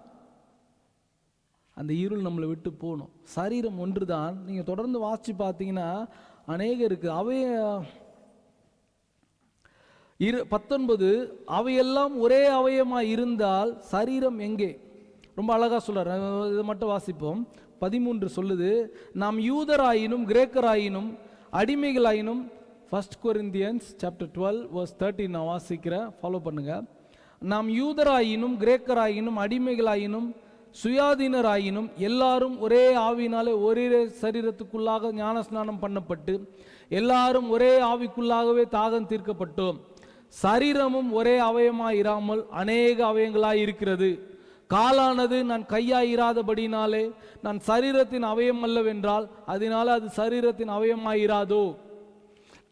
அந்த இருள் நம்மளை விட்டு போகணும். சரீரம் ஒன்று தான். நீங்கள் தொடர்ந்து வாசித்து பார்த்தீங்கன்னா அநேகம் இருக்குது. 19 அவையெல்லாம் ஒரே அவயமாக இருந்தால் சரீரம் எங்கே? ரொம்ப அழகாக சொல்கிறார். இதை மட்டும் வாசிப்போம். 13 சொல்லுது, நாம் யூதராயினும் கிரேக்கராயினும் அடிமைகளாயினும். 1 Corinthians chapter 12 verse 13 நான் வாசிக்கிறேன், ஃபாலோ பண்ணுங்க. நாம் யூதராயினும் கிரேக்கராயினும் அடிமைகளாயினும் சுயாதீனராயினும் எல்லாரும் ஒரே ஆவியினாலே ஒரே சரீரத்துக்குள்ளாக ஞானஸ்நானம் பண்ணப்பட்டு எல்லாரும் ஒரே ஆவிக்குள்ளாகவே தாகம் தீர்க்கப்பட்டோம். சரீரமும் ஒரே அவயமாய் இராமல் அநேக அவயங்களாய் இருக்கிறது. காலானது நான் கையாயிராதபடினாலே நான் சரீரத்தின் அவயம் அல்லவென்றால் அதனால அது சரீரத்தின் அவயமாயிராதோ?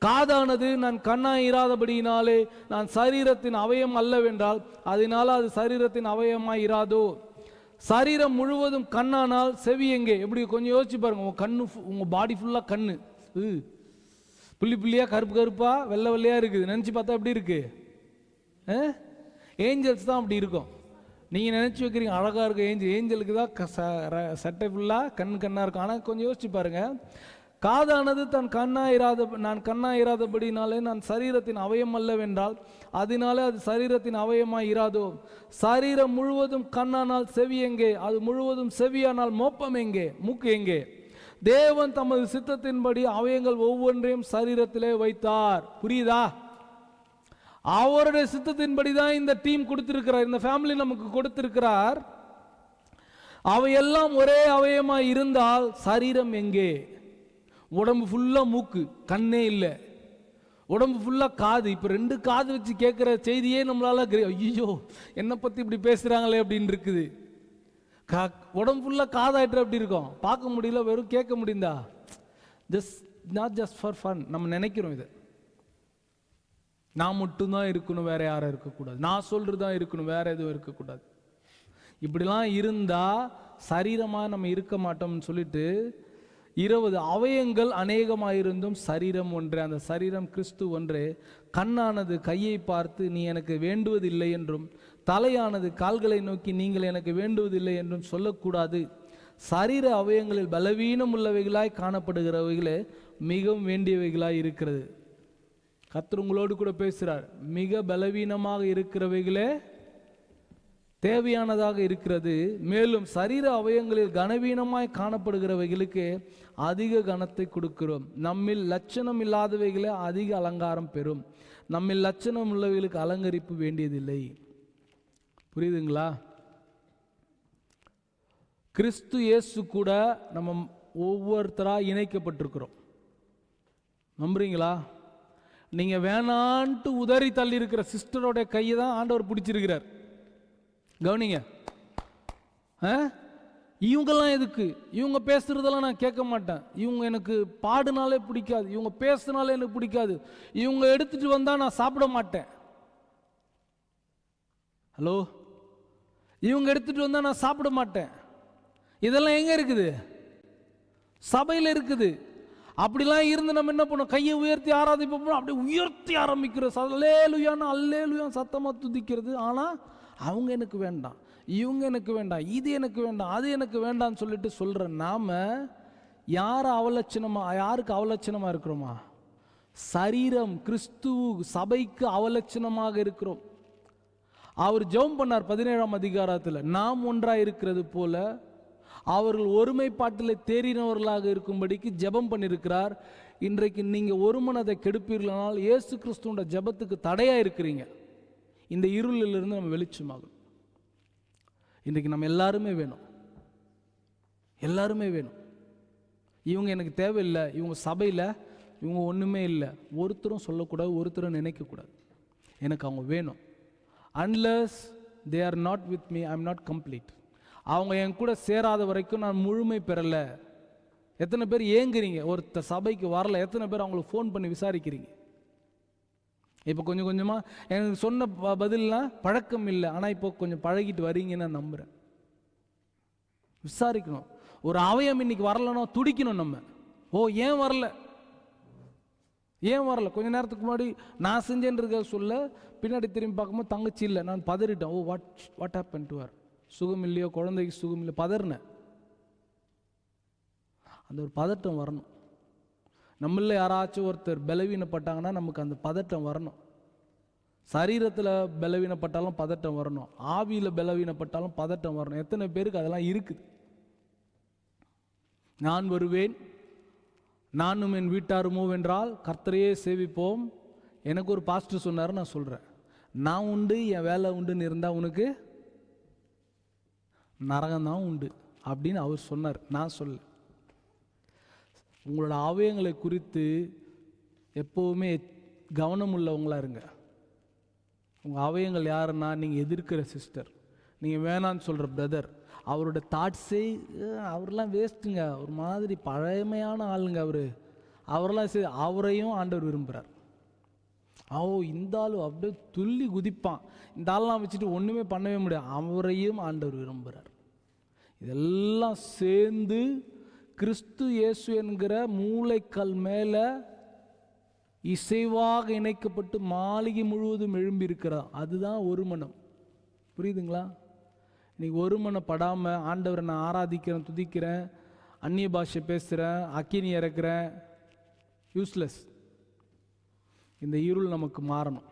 காதானது நான் கண்ணாயிராதபடியினாலே நான் சரீரத்தின் அவயம் அல்லவென்றால் அதனால அது சரீரத்தின் அவயமாயிராதோ? சரீரம் முழுவதும் கண்ணானால் செவி எங்கே? எப்படி கொஞ்சம் யோசிச்சு பாருங்க. உங்க கண்ணு, உங்க பாடி ஃபுல்லா கண்ணு புள்ளி புள்ளியா கருப்பு கருப்பா வெள்ளை வெள்ளையா இருக்குது. நினைச்சு பார்த்தா எப்படி இருக்கு? ஏஞ்சல்ஸ் தான் அப்படி இருக்கும். நீங்க நினைச்சு வைக்கிறீங்க அழகா இருக்கு ஏஞ்சலுக்கு தான் சட்டை ஃபுல்லா கண்ணா இருக்கும். ஆனா கொஞ்சம் யோசிச்சு பாருங்க. காதானது நான் கண்ணாயிராதபடினாலே நான் சரீரத்தின் அவயம் அல்லவென்றால் அதனாலே அது சரீரத்தின் அவயமாய் இராதோ? சரீரம் முழுவதும் கண்ணானால் செவி எங்கே? அது முழுவதும் செவியானால் மோப்பம் எங்கே? மூக்கு எங்கே? தேவன் தமது சித்தத்தின்படி அவயங்கள் ஒவ்வொன்றையும் சரீரத்திலே வைத்தார். புரியுதா? அவருடைய சித்தத்தின்படி தான் இந்த டீம் கொடுத்திருக்கிறார், இந்த ஃபேமிலி நமக்கு கொடுத்திருக்கிறார். அவையெல்லாம் ஒரே அவயமாய் இருந்தால் சரீரம் எங்கே? உடம்பு ஃபுல்லா மூக்கு, கண்ணே இல்லை. உடம்பு ஃபுல்லா காது. இப்போ 2 காது வச்சு கேட்குற செய்தியே நம்மளால ஐயோ என்னை பற்றி இப்படி பேசுகிறாங்களே அப்படின்னு இருக்குது. உடம்பு ஃபுல்லா காதாயிட்டு அப்படி இருக்கும். பார்க்க முடியல, வெறும் கேட்க முடியுதா? Not just for fun. நம்ம நினைக்கிறோம் இதை, நான் மட்டும்தான் இருக்கணும், வேற யாரும் இருக்கக்கூடாது, நான் சொல்றதுதான் இருக்கணும், வேற எதுவும் இருக்கக்கூடாது. இப்படிலாம் இருந்தால் சரீரமாக நம்ம இருக்க மாட்டோம்னு சொல்லிட்டு 20 அவயங்கள் அநேகமாயிருந்தும் சரீரம் ஒன்றே, அந்த சரீரம் கிறிஸ்து ஒன்றே. கண்ணானது கையை பார்த்து நீ எனக்கு வேண்டுவதில்லை என்றும் தலையானது கால்களை நோக்கி நீங்கள் எனக்கு வேண்டுவதில்லை என்றும் சொல்லக்கூடாது. சரீர அவயங்களில் பலவீனம் உள்ளவைகளாய் காணப்படுகிறவைகளே மிகவும் வேண்டியவைகளாய் இருக்கிறது. கர்த்தர் உங்களோடு கூட பேசுகிறார். மிக பலவீனமாக இருக்கிறவைகளே தேவையானதாக இருக்கிறது. மேலும் சரீர அவயங்களில் கனவீனமாய் காணப்படுகிறவைகளுக்கு அதிக கனத்தை கொடுக்கிறோம். நம்மில் லட்சணம் இல்லாதவைகளை அதிக அலங்காரம் பெறும். நம்மில் லட்சணம் உள்ளவைகளுக்கு அலங்கரிப்பு வேண்டியதில்லை. புரியுதுங்களா? கிறிஸ்து இயேசு கூட நம்ம ஒவ்வொருத்தராக இணைக்கப்பட்டிருக்கிறோம். நம்புறீங்களா? நீங்க வேணான்ட்டு உதறி தள்ளி இருக்கிற சிஸ்டரோட கையை தான் ஆண்டவர் பிடிச்சிருக்கிறார். கவனிங்க. இவங்கெல்லாம் எதுக்கு? இவங்க பேசுறதெல்லாம் நான் கேட்க மாட்டேன். இவங்க எனக்கு பாடுனாலே பிடிக்காது, இவங்க பேசுனாலே எனக்கு பிடிக்காது, இவங்க எடுத்துட்டு வந்தா நான் சாப்பிட மாட்டேன். ஹலோ, இவங்க எடுத்துட்டு வந்தா நான் சாப்பிட மாட்டேன். இதெல்லாம் எங்க இருக்குது? சபையில் இருக்குது. அப்படிலாம் இருந்து நம்ம என்ன பண்ணோம்? கையை உயர்த்தி ஆராதிப்போம். அப்படி உயர்த்தி ஆரம்பிக்கிறோம். அல்லேலூயான்னு அல்லேலூயான்னு சத்தமா துதிக்கிறது. ஆனா அவங்க எனக்கு வேண்டாம், இவங்க எனக்கு வேண்டாம், இது எனக்கு வேண்டாம், அது எனக்கு வேண்டாம்னு சொல்லிட்டு சொல்ற நாம யாருக்கு அவலட்சணமா இருக்கிறோமா? சரீரம் கிறிஸ்துவ சபைக்கு அவலட்சணமாக இருக்கிறோம். அவர் ஜெபம் பண்ணார் 17ஆம் அதிகாரத்தில், நாம் ஒன்றாய் இருக்கிறது போல அவர்கள் ஒருமைப்பாட்டில் தேறினவர்களாக இருக்கும்படிக்கு ஜெபம் பண்ணியிருக்கிறார். இன்றைக்கு நீங்க ஒரு மனதை கெடுப்பீர்களானால் இயேசு கிறிஸ்துவோட ஜெபத்துக்கு தடையா இருக்கிறீங்க. இந்த இருளிலிருந்து நம்ம வெளிச்சமாகும். இன்றைக்கு நம்ம எல்லாருமே வேணும், எல்லாருமே வேணும். இவங்க எனக்கு தேவையில்லை, இவங்க சபையில் இவங்க ஒன்றுமே இல்லை, ஒருத்தரும் சொல்லக்கூடாது, ஒருத்தரும் நினைக்கக்கூடாது. எனக்கு அவங்க வேணும். Unless they are not with me, I am not complete. அவங்க என் கூட சேராத வரைக்கும் நான் முழுமை பெறலை. எத்தனை பேர் ஏங்குறீங்க ஒருத்தர் சபைக்கு வரல? எத்தனை பேர் அவங்களுக்கு ஃபோன் பண்ணி விசாரிக்கிறீங்க? இப்போ கொஞ்சம் கொஞ்சமாக எனக்கு சொன்ன பதிலாம் பழக்கம் இல்லை, ஆனால் இப்போ கொஞ்சம் பழகிட்டு வரீங்கன்னு நான் நம்புகிறேன். விசாரிக்கணும். ஒரு அவயம் இன்னைக்கு வரலன்னா துடிக்கணும் நம்ம. ஓ, ஏன் வரல, ஏன் வரல? கொஞ்ச நேரத்துக்கு முன்னாடி நான் செஞ்சேன்றத சொல்ல பின்னாடி திரும்பி பார்க்கும்போது தங்கச்சி இல்லை, நான் பதறிட்டேன். ஓ, வாட் ஹேப்பன் டு ஹர்? சுகம் இல்லையோ, குழந்தைக்கு சுகம் இல்லை, பதறினேன். அந்த ஒரு பதட்டம் வரணும். நம்மள யாராச்சும் ஒருத்தர் பலவீனப்பட்டாங்கன்னா நமக்கு அந்த பதட்டம் வரணும். சரீரத்தில் பலவீனப்பட்டாலும் பதட்டம் வரணும், ஆவியில் பலவீனப்பட்டாலும் பதட்டம் வரணும். எத்தனை பேருக்கு அதெல்லாம் இருக்குது? நான் வருவேன், நானும் என் வீட்டாருமோ வென்றால் கர்த்தரையே சேவிப்போம். எனக்கு ஒரு பாஸ்டர் சொன்னார், நான் சொல்கிறேன், நான் உண்டு என் வேலை உண்டுன்னு இருந்தால் உனக்கு நரகம்தான் உண்டு அப்படின்னு அவர் சொன்னார், நான் சொல்ல. உங்களோட அவயங்களை குறித்து எப்போவுமே கவனம் உள்ளவங்களா இருங்க. உங்கள் அவயங்கள் யாருன்னா, நீங்கள் எதிர்க்கிற சிஸ்டர், நீங்கள் வேணான்னு சொல்கிற பிரதர், அவரோட தாட்ஸே அவரெல்லாம் வேஸ்ட்டுங்க, ஒரு மாதிரி பழமையான ஆளுங்க அவரெல்லாம் சரி, அவரையும் ஆண்டவர் விரும்புகிறார். இந்த ஆள் அப்படியே துள்ளி குதிப்பான், இந்த ஆள்லாம் வச்சுட்டு ஒன்றுமே பண்ணவே முடியாது, அவரையும் ஆண்டவர் விரும்புகிறார். இதெல்லாம் சேர்ந்து கிறிஸ்து இயேசு என்கிற மூளைக்கல் மேலே இசைவாக இணைக்கப்பட்டு மாளிகை முழுவதும் எழும்பி இருக்கிறார். அதுதான் ஒரு மனம். புரியுதுங்களா? இன்னைக்கு ஒரு மனப்படாமல் ஆண்டவரை நான் ஆராதிக்கிறேன், துதிக்கிறேன், அந்நிய பாஷை பேசுகிறேன், அக்கினி இறக்குறேன், யூஸ்லெஸ். இந்த இருள் நமக்கு மாறணும்.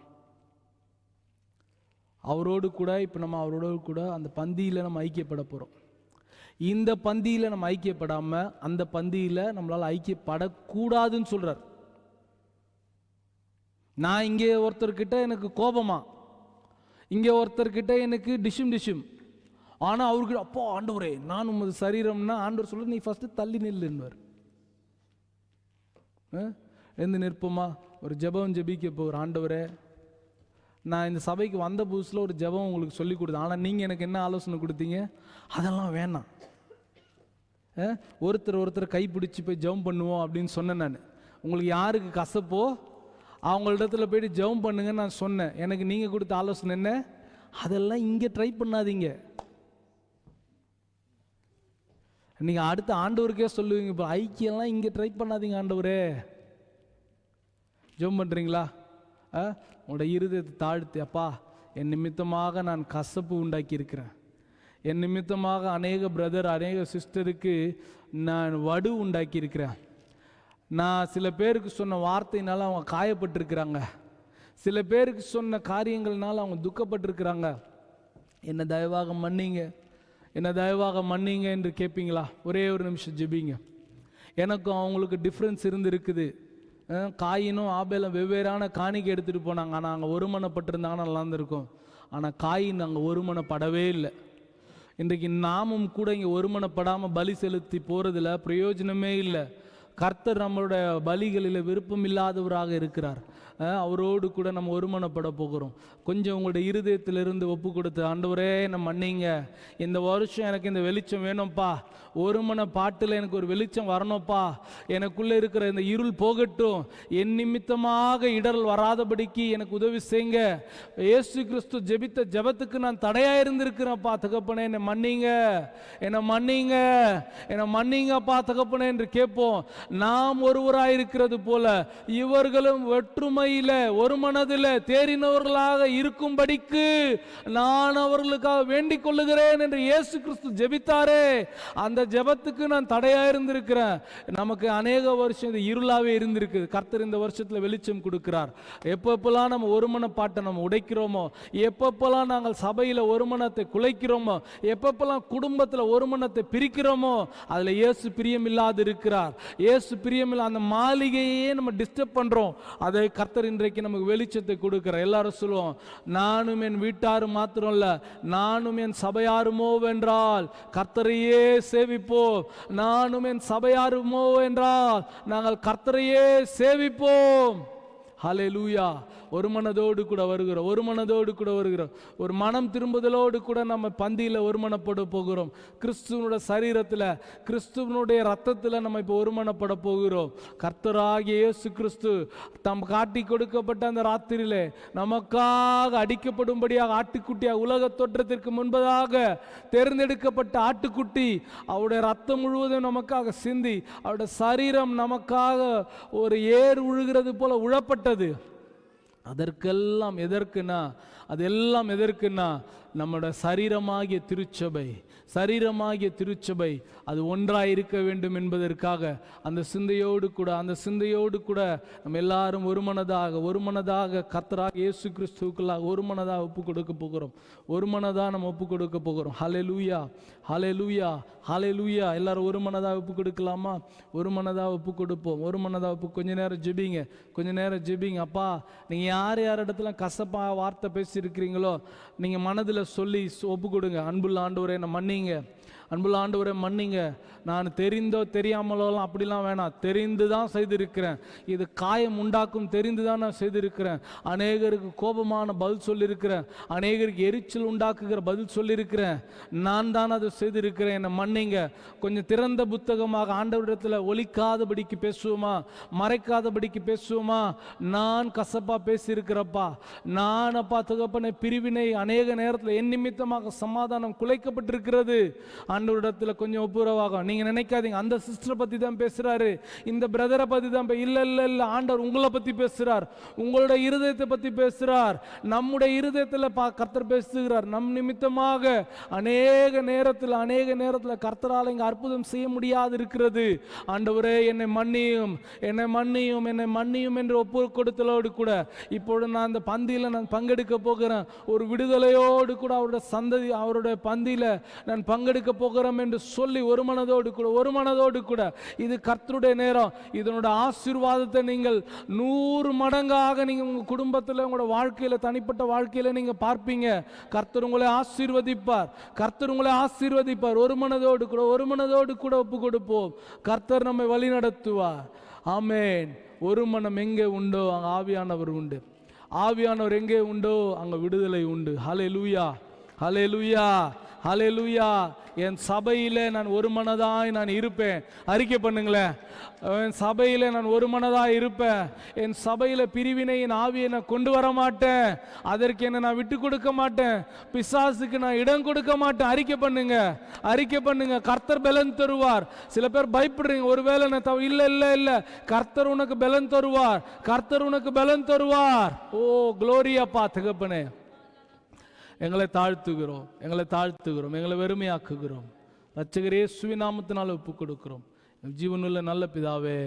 அவரோடு கூட இப்போ நம்ம அவரோடு கூட அந்த பந்தியில் நம்ம ஐக்கியப்பட போகிறோம். இந்த பந்தியில் நம்ம ஐக்கியப்படாமல் அந்த பந்தியில் நம்மளால் ஐக்கியப்படக்கூடாதுன்னு சொல்கிறார். நான் இங்கே ஒருத்தர்கிட்ட எனக்கு கோபமா, இங்கே ஒருத்தர்கிட்ட எனக்கு டிஷும், ஆனால் அவர்கிட்ட அப்போ ஆண்டவரே நான் உமது சரீரம்னா ஆண்டவர் சொல்ல, நீ ஃபஸ்ட்டு தள்ளி நில்லுன்னுவார். எந்த நிற்போமா? ஒரு ஜெபம் ஜெபிக்க போகிற, ஆண்டவரே நான் இந்த சபைக்கு வந்த புதுசில் ஒரு ஜெபம் உங்களுக்கு சொல்லி கொடுத்தேன், ஆனால் நீங்கள் எனக்கு என்ன ஆலோசனை கொடுத்தீங்க? அதெல்லாம் வேணாம், ஒருத்தர் கைப்பிடிச்சு போய் ஜெபம் பண்ணுவோம் அப்படின்னு சொன்னேன். நான் உங்களுக்கு யாருக்கு கசப்போ அவங்களிடத்துல போயிட்டு ஜெபம் பண்ணுங்கன்னு நான் சொன்னேன். எனக்கு நீங்கள் கொடுத்த ஆலோசனை என்ன? அதெல்லாம் இங்கே ட்ரை பண்ணாதீங்க. நீங்கள் அடுத்த ஆண்டவருக்கே சொல்லுவீங்க, இப்போ ஐக்கியெல்லாம் இங்கே ட்ரை பண்ணாதீங்க, ஆண்டவரே ஜெபம் பண்ணுறீங்களா? உங்களோட இருதயத்தை தாழ்த்தி, அப்பா என் நிமித்தமாக நான் கசப்பு உண்டாக்கி இருக்கிறேன், என் நிமித்தமாக அநேக பிரதர் அநேக சிஸ்டருக்கு நான் வடு உண்டாக்கி இருக்கிறேன், நான் சில பேருக்கு சொன்ன வார்த்தையினால அவங்க காயப்பட்டிருக்கிறாங்க, சில பேருக்கு சொன்ன காரியங்கள்னால அவங்க துக்கப்பட்டிருக்கிறாங்க, என்ன தயவாக மன்னிங்க, என்ன தயவாக மன்னிங்க என்று கேட்பீங்களா? ஒரே ஒரு நிமிஷம் ஜெபிங்க. எனக்கும் அவங்களுக்கு டிஃப்ரென்ஸ் இருந்திருக்குது. காயினும் ஆபேலும் வெவ்வேறான காணிக்கை எடுத்துகிட்டு போனாங்க. ஆனால் அங்கே ஒருமனப்பட்டிருந்தாங்கன்னா நல்லா இருந்திருக்கும். ஆனால் காயின் அங்கே ஒருமனப்படவே இல்லை. இன்றைக்கு நாமும் கூட இங்கே ஒருமனப்படாமல் பலி செலுத்தி போகிறதுல பிரயோஜனமே இல்லை. கர்த்தர் நம்மளுடைய பலிகளில் விருப்பம் இல்லாதவராக இருக்கிறார். அவரோடு கூட நம்ம ஒருமனப்பட போகிறோம். கொஞ்சம் உங்களுடைய இருதயத்திலிருந்து ஒப்பு கொடுத்து, ஆண்டவரே என்னை மன்னிங்க, இந்த வருஷம் எனக்கு இந்த வெளிச்சம் வேணும்ப்பா, ஒருமன பாட்டில் எனக்கு ஒரு வெளிச்சம் வரணும்ப்பா, எனக்குள்ளே இருக்கிற இந்த இருள் போகட்டும், என் நிமித்தமாக இடரல் வராதபடிக்கு எனக்கு உதவி செய்யுங்க. இயேசு கிறிஸ்து ஜெபித்த ஜெபத்துக்கு நான் தடையாக இருந்திருக்கிறேன்ப்பா தகப்பனே, என்னை மன்னிங்க, என்னை மன்னிங்க, என்னை மன்னிங்கப்பா தகப்பனே என்று கேட்போம். நாம் ஒருவராயிருக்கிறது போல இவர்களும் ஒற்றுமையில ஒரு மனதில் தேறினவர்களாக இருக்கும்படிக்கு நான் அவர்களுக்காக வேண்டிக் கொள்ளுகிறேன் என்று இயேசு கிறிஸ்து ஜெபித்தாரே, அந்த ஜெபத்துக்கு நான் தடையா இருந்திருக்கிறேன். நமக்கு அநேக வருஷம் இது இருளாவே இருந்திருக்கு. கர்த்தர் இந்த வருஷத்துல வெளிச்சம் கொடுக்கிறார். எப்பப்பெல்லாம் நம்ம ஒருமனப்பாட்டை நம்ம உடைக்கிறோமோ, எப்பப்பெல்லாம் நாங்கள் சபையில ஒருமனத்தை குலைக்கிறோமோ, எப்பப்பெல்லாம் குடும்பத்தில் ஒருமனத்தை பிரிக்கிறோமோ, அதுல இயேசு பிரியமில்லாது இருக்கிறார். இயேசு பிரியமில்லை, அந்த மாளிகையே நம்ம டிஸ்டர்ப் பண்றோம். அதை கர்த்தர் இன்றைக்கு நமக்கு வெளிச்சத்தை கொடுக்கிறார். எல்லாரும் சொல்லுவோம், நானும் என் வீட்டாரும் மாத்திரம் இல்ல, நானும் என் சபையாருமோ வென்றால் கர்த்தரையே சேவிப்போம். நானும் என் சபையாருமோ என்றால் நாங்கள் கர்த்தரையே சேவிப்போம். ஹல்லேலூயா. ஒரு மனதோடு கூட வருகிறோம், ஒரு மனதோடு கூட வருகிறோம். ஒரு மனம் திரும்புதலோடு கூட நம்ம பந்தியில் ஒருமனப்பட போகிறோம். கிறிஸ்துவனுடைய சரீரத்தில், கிறிஸ்துவனுடைய ரத்தத்தில் நம்ம இப்போ ஒருமனப்பட போகிறோம். கர்த்தராகிய இயேசு கிறிஸ்து தம் காட்டி கொடுக்கப்பட்ட அந்த ராத்திரியிலே நமக்காக அடிக்கப்படும்படியாக ஆட்டுக்குட்டியாக உலக தோற்றத்திற்கு முன்பதாக தேர்ந்தெடுக்கப்பட்ட ஆட்டுக்குட்டி அவருடைய ரத்தம் முழுவதும் நமக்காக சிந்தி, அவருடைய சரீரம் நமக்காக ஒரு ஏர் உழுகிறது போல உழப்பட்டது. அதற்கெல்லாம் எதற்குனா, அதெல்லாம் எதற்குனா நம்முடைய சரீரமாகிய திருச்சபை, சரீரமாகிய திருச்சபை அது ஒன்றாக இருக்க வேண்டும் என்பதற்காக அந்த சிந்தையோடு கூட, அந்த சிந்தையோடு கூட நம்ம எல்லாரும் ஒருமனதாக கர்த்தராக இயேசு கிறிஸ்துவுக்குள்ளாக ஒருமனதாக ஒப்பு கொடுக்க போகிறோம். ஒருமனதாக நம்ம ஒப்பு கொடுக்க போகிறோம். ஹல்லேலூயா, ஹல்லேலூயா, ஹல்லேலூயா. எல்லாரும் ஒருமனதாக ஒப்பு கொடுக்கலாமா? ஒருமனதாக ஒப்பு கொடுப்போம். ஒருமனதாக ஒப்பு. கொஞ்ச நேரம் ஜெபிங்க, கொஞ்ச நேரம் ஜெபிங்க. அப்பா, நீங்கள் யார் இடத்துல கசப்பா வார்த்தை பேசியிருக்கிறீங்களோ நீங்கள் மனதில் சொல்லி ஒப்பு கொடுங்க. அன்புள்ள ஆண்டவரே என்னை மன்னிங்க, அன்புள்ள ஆண்டவரே மன்னிங்க. நான் தெரிந்தோ தெரியாமலோலாம் அப்படிலாம் வேணாம், தெரிந்து தான் செய்திருக்கிறேன். இது காயம் உண்டாக்கும், தெரிந்து தான் நான் செய்திருக்கிறேன். அநேகருக்கு கோபமான பதில் சொல்லியிருக்கிறேன், அநேகருக்கு எரிச்சல் உண்டாக்குகிற பதில் சொல்லியிருக்கிறேன். நான் தான் அதை செய்திருக்கிறேன், என்னை மன்னிங்க. கொஞ்சம் திறந்த புத்தகமாக ஆண்டவரிடத்தில் ஒலிக்காதபடிக்கு பேசுவோமா, மறைக்காதபடிக்கு பேசுவோமா? நான் கசப்பா பேசியிருக்கிறப்பா, நான் அப்பா தகப்பனை பிரிவினை அநேக நேரத்தில் என் நிமித்தமாக சமாதானம் குலைக்கப்பட்டிருக்கிறது. ஆண்டவரிடத்தில் கொஞ்சம் ஒப்புரவாக. நீங்க நினைக்காதீங்க அந்த சிஸ்டரை பத்தி தான் பேசுறாரு, இந்த பிரதரை பத்தி தான். இல்ல இல்ல இல்ல, ஆண்டவர் உங்களை பத்தி பேசுறார், உங்களுடைய இருதயத்தை பத்தி பேசுறார். நம்முடைய இருதயத்தில் கர்த்தர் பேசுகிறார். நம் நிமித்தமாக அநேக நேரத்தில் கர்த்தரால் இங்க அற்புதம் செய்ய முடியாது இருக்கிறது. ஆண்டவரே என்னை மன்னியும், என்னை மன்னியும், என்னை மன்னியும் என்று ஒப்பு கொடுத்தலோடு கூட இப்பொழுது நான் அந்த பந்தியில் நான் பங்கெடுக்க போகிறேன். ஒரு விடுதலையோடு கூட அவருடைய சந்ததி, அவருடைய பந்தியில் நான் பங்கெடுக்க போகிறோம் என்று சொல்லி ஒரு மனதோடு கூட இது கர்த்தருடைய நேரம். இதனுடைய ஆசீர்வாதத்தை நீங்கள் 100 மடங்காக நீங்க உங்க குடும்பத்தில், உங்களோட வாழ்க்கையில, தனிப்பட்ட வாழ்க்கையில நீங்க பார்ப்பீங்க. கர்த்தர் உங்களை ஆசீர்வதிப்பார், கர்த்தர் உங்களை ஆசீர்வதிப்பார். ஒரு மனதோடு கூட ஒப்பு கொடுப்போம். கர்த்தர் நம்மை வழி நடத்துவார். ஆமென். ஒரு மனம் எங்கே உண்டோ அங்கே ஆவியானவர் உண்டு, ஆவியானவர் எங்கே உண்டோ அங்கே விடுதலை உண்டு. ஹல்லேலூயா, ஹல்லேலூயா, ஹல்லேலூயா. என் சபையிலே நான் ஒரு மனதாய் நான் இருப்பேன். அறிக்கை பண்ணுங்களேன். என் சபையிலே நான் ஒரு மனதாய் இருப்பேன். என் சபையில பிரிவினையின் ஆவியை நான் கொண்டு வர மாட்டேன். அதற்கு என்ன நான் விட்டு கொடுக்க மாட்டேன். பிசாசுக்கு நான் இடம் கொடுக்க மாட்டேன். அறிக்கை பண்ணுங்க, அறிக்கை பண்ணுங்க. கர்த்தர் பலன் தருவார். சில பேர் பயப்படுறீங்க, ஒருவேளை நான் இல்ல இல்ல இல்ல, கர்த்தர் உனக்கு பலன் தருவார், கர்த்தர் உனக்கு பலன் தருவார். ஓ க்ளோரியப்பா தகப்பனே, எங்களை தாழ்த்துகிறோம், எங்களை வெறுமையாக்குகிறோம். இரட்சகர் இயேசுவின் நாமத்தினால் ஒப்பு கொடுக்கிறோம். ஜீவனுள்ள நல்ல பிதாவே,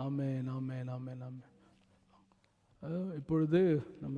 ஆமென், ஆமென், ஆமென், ஆமென். இப்பொழுது நம்ம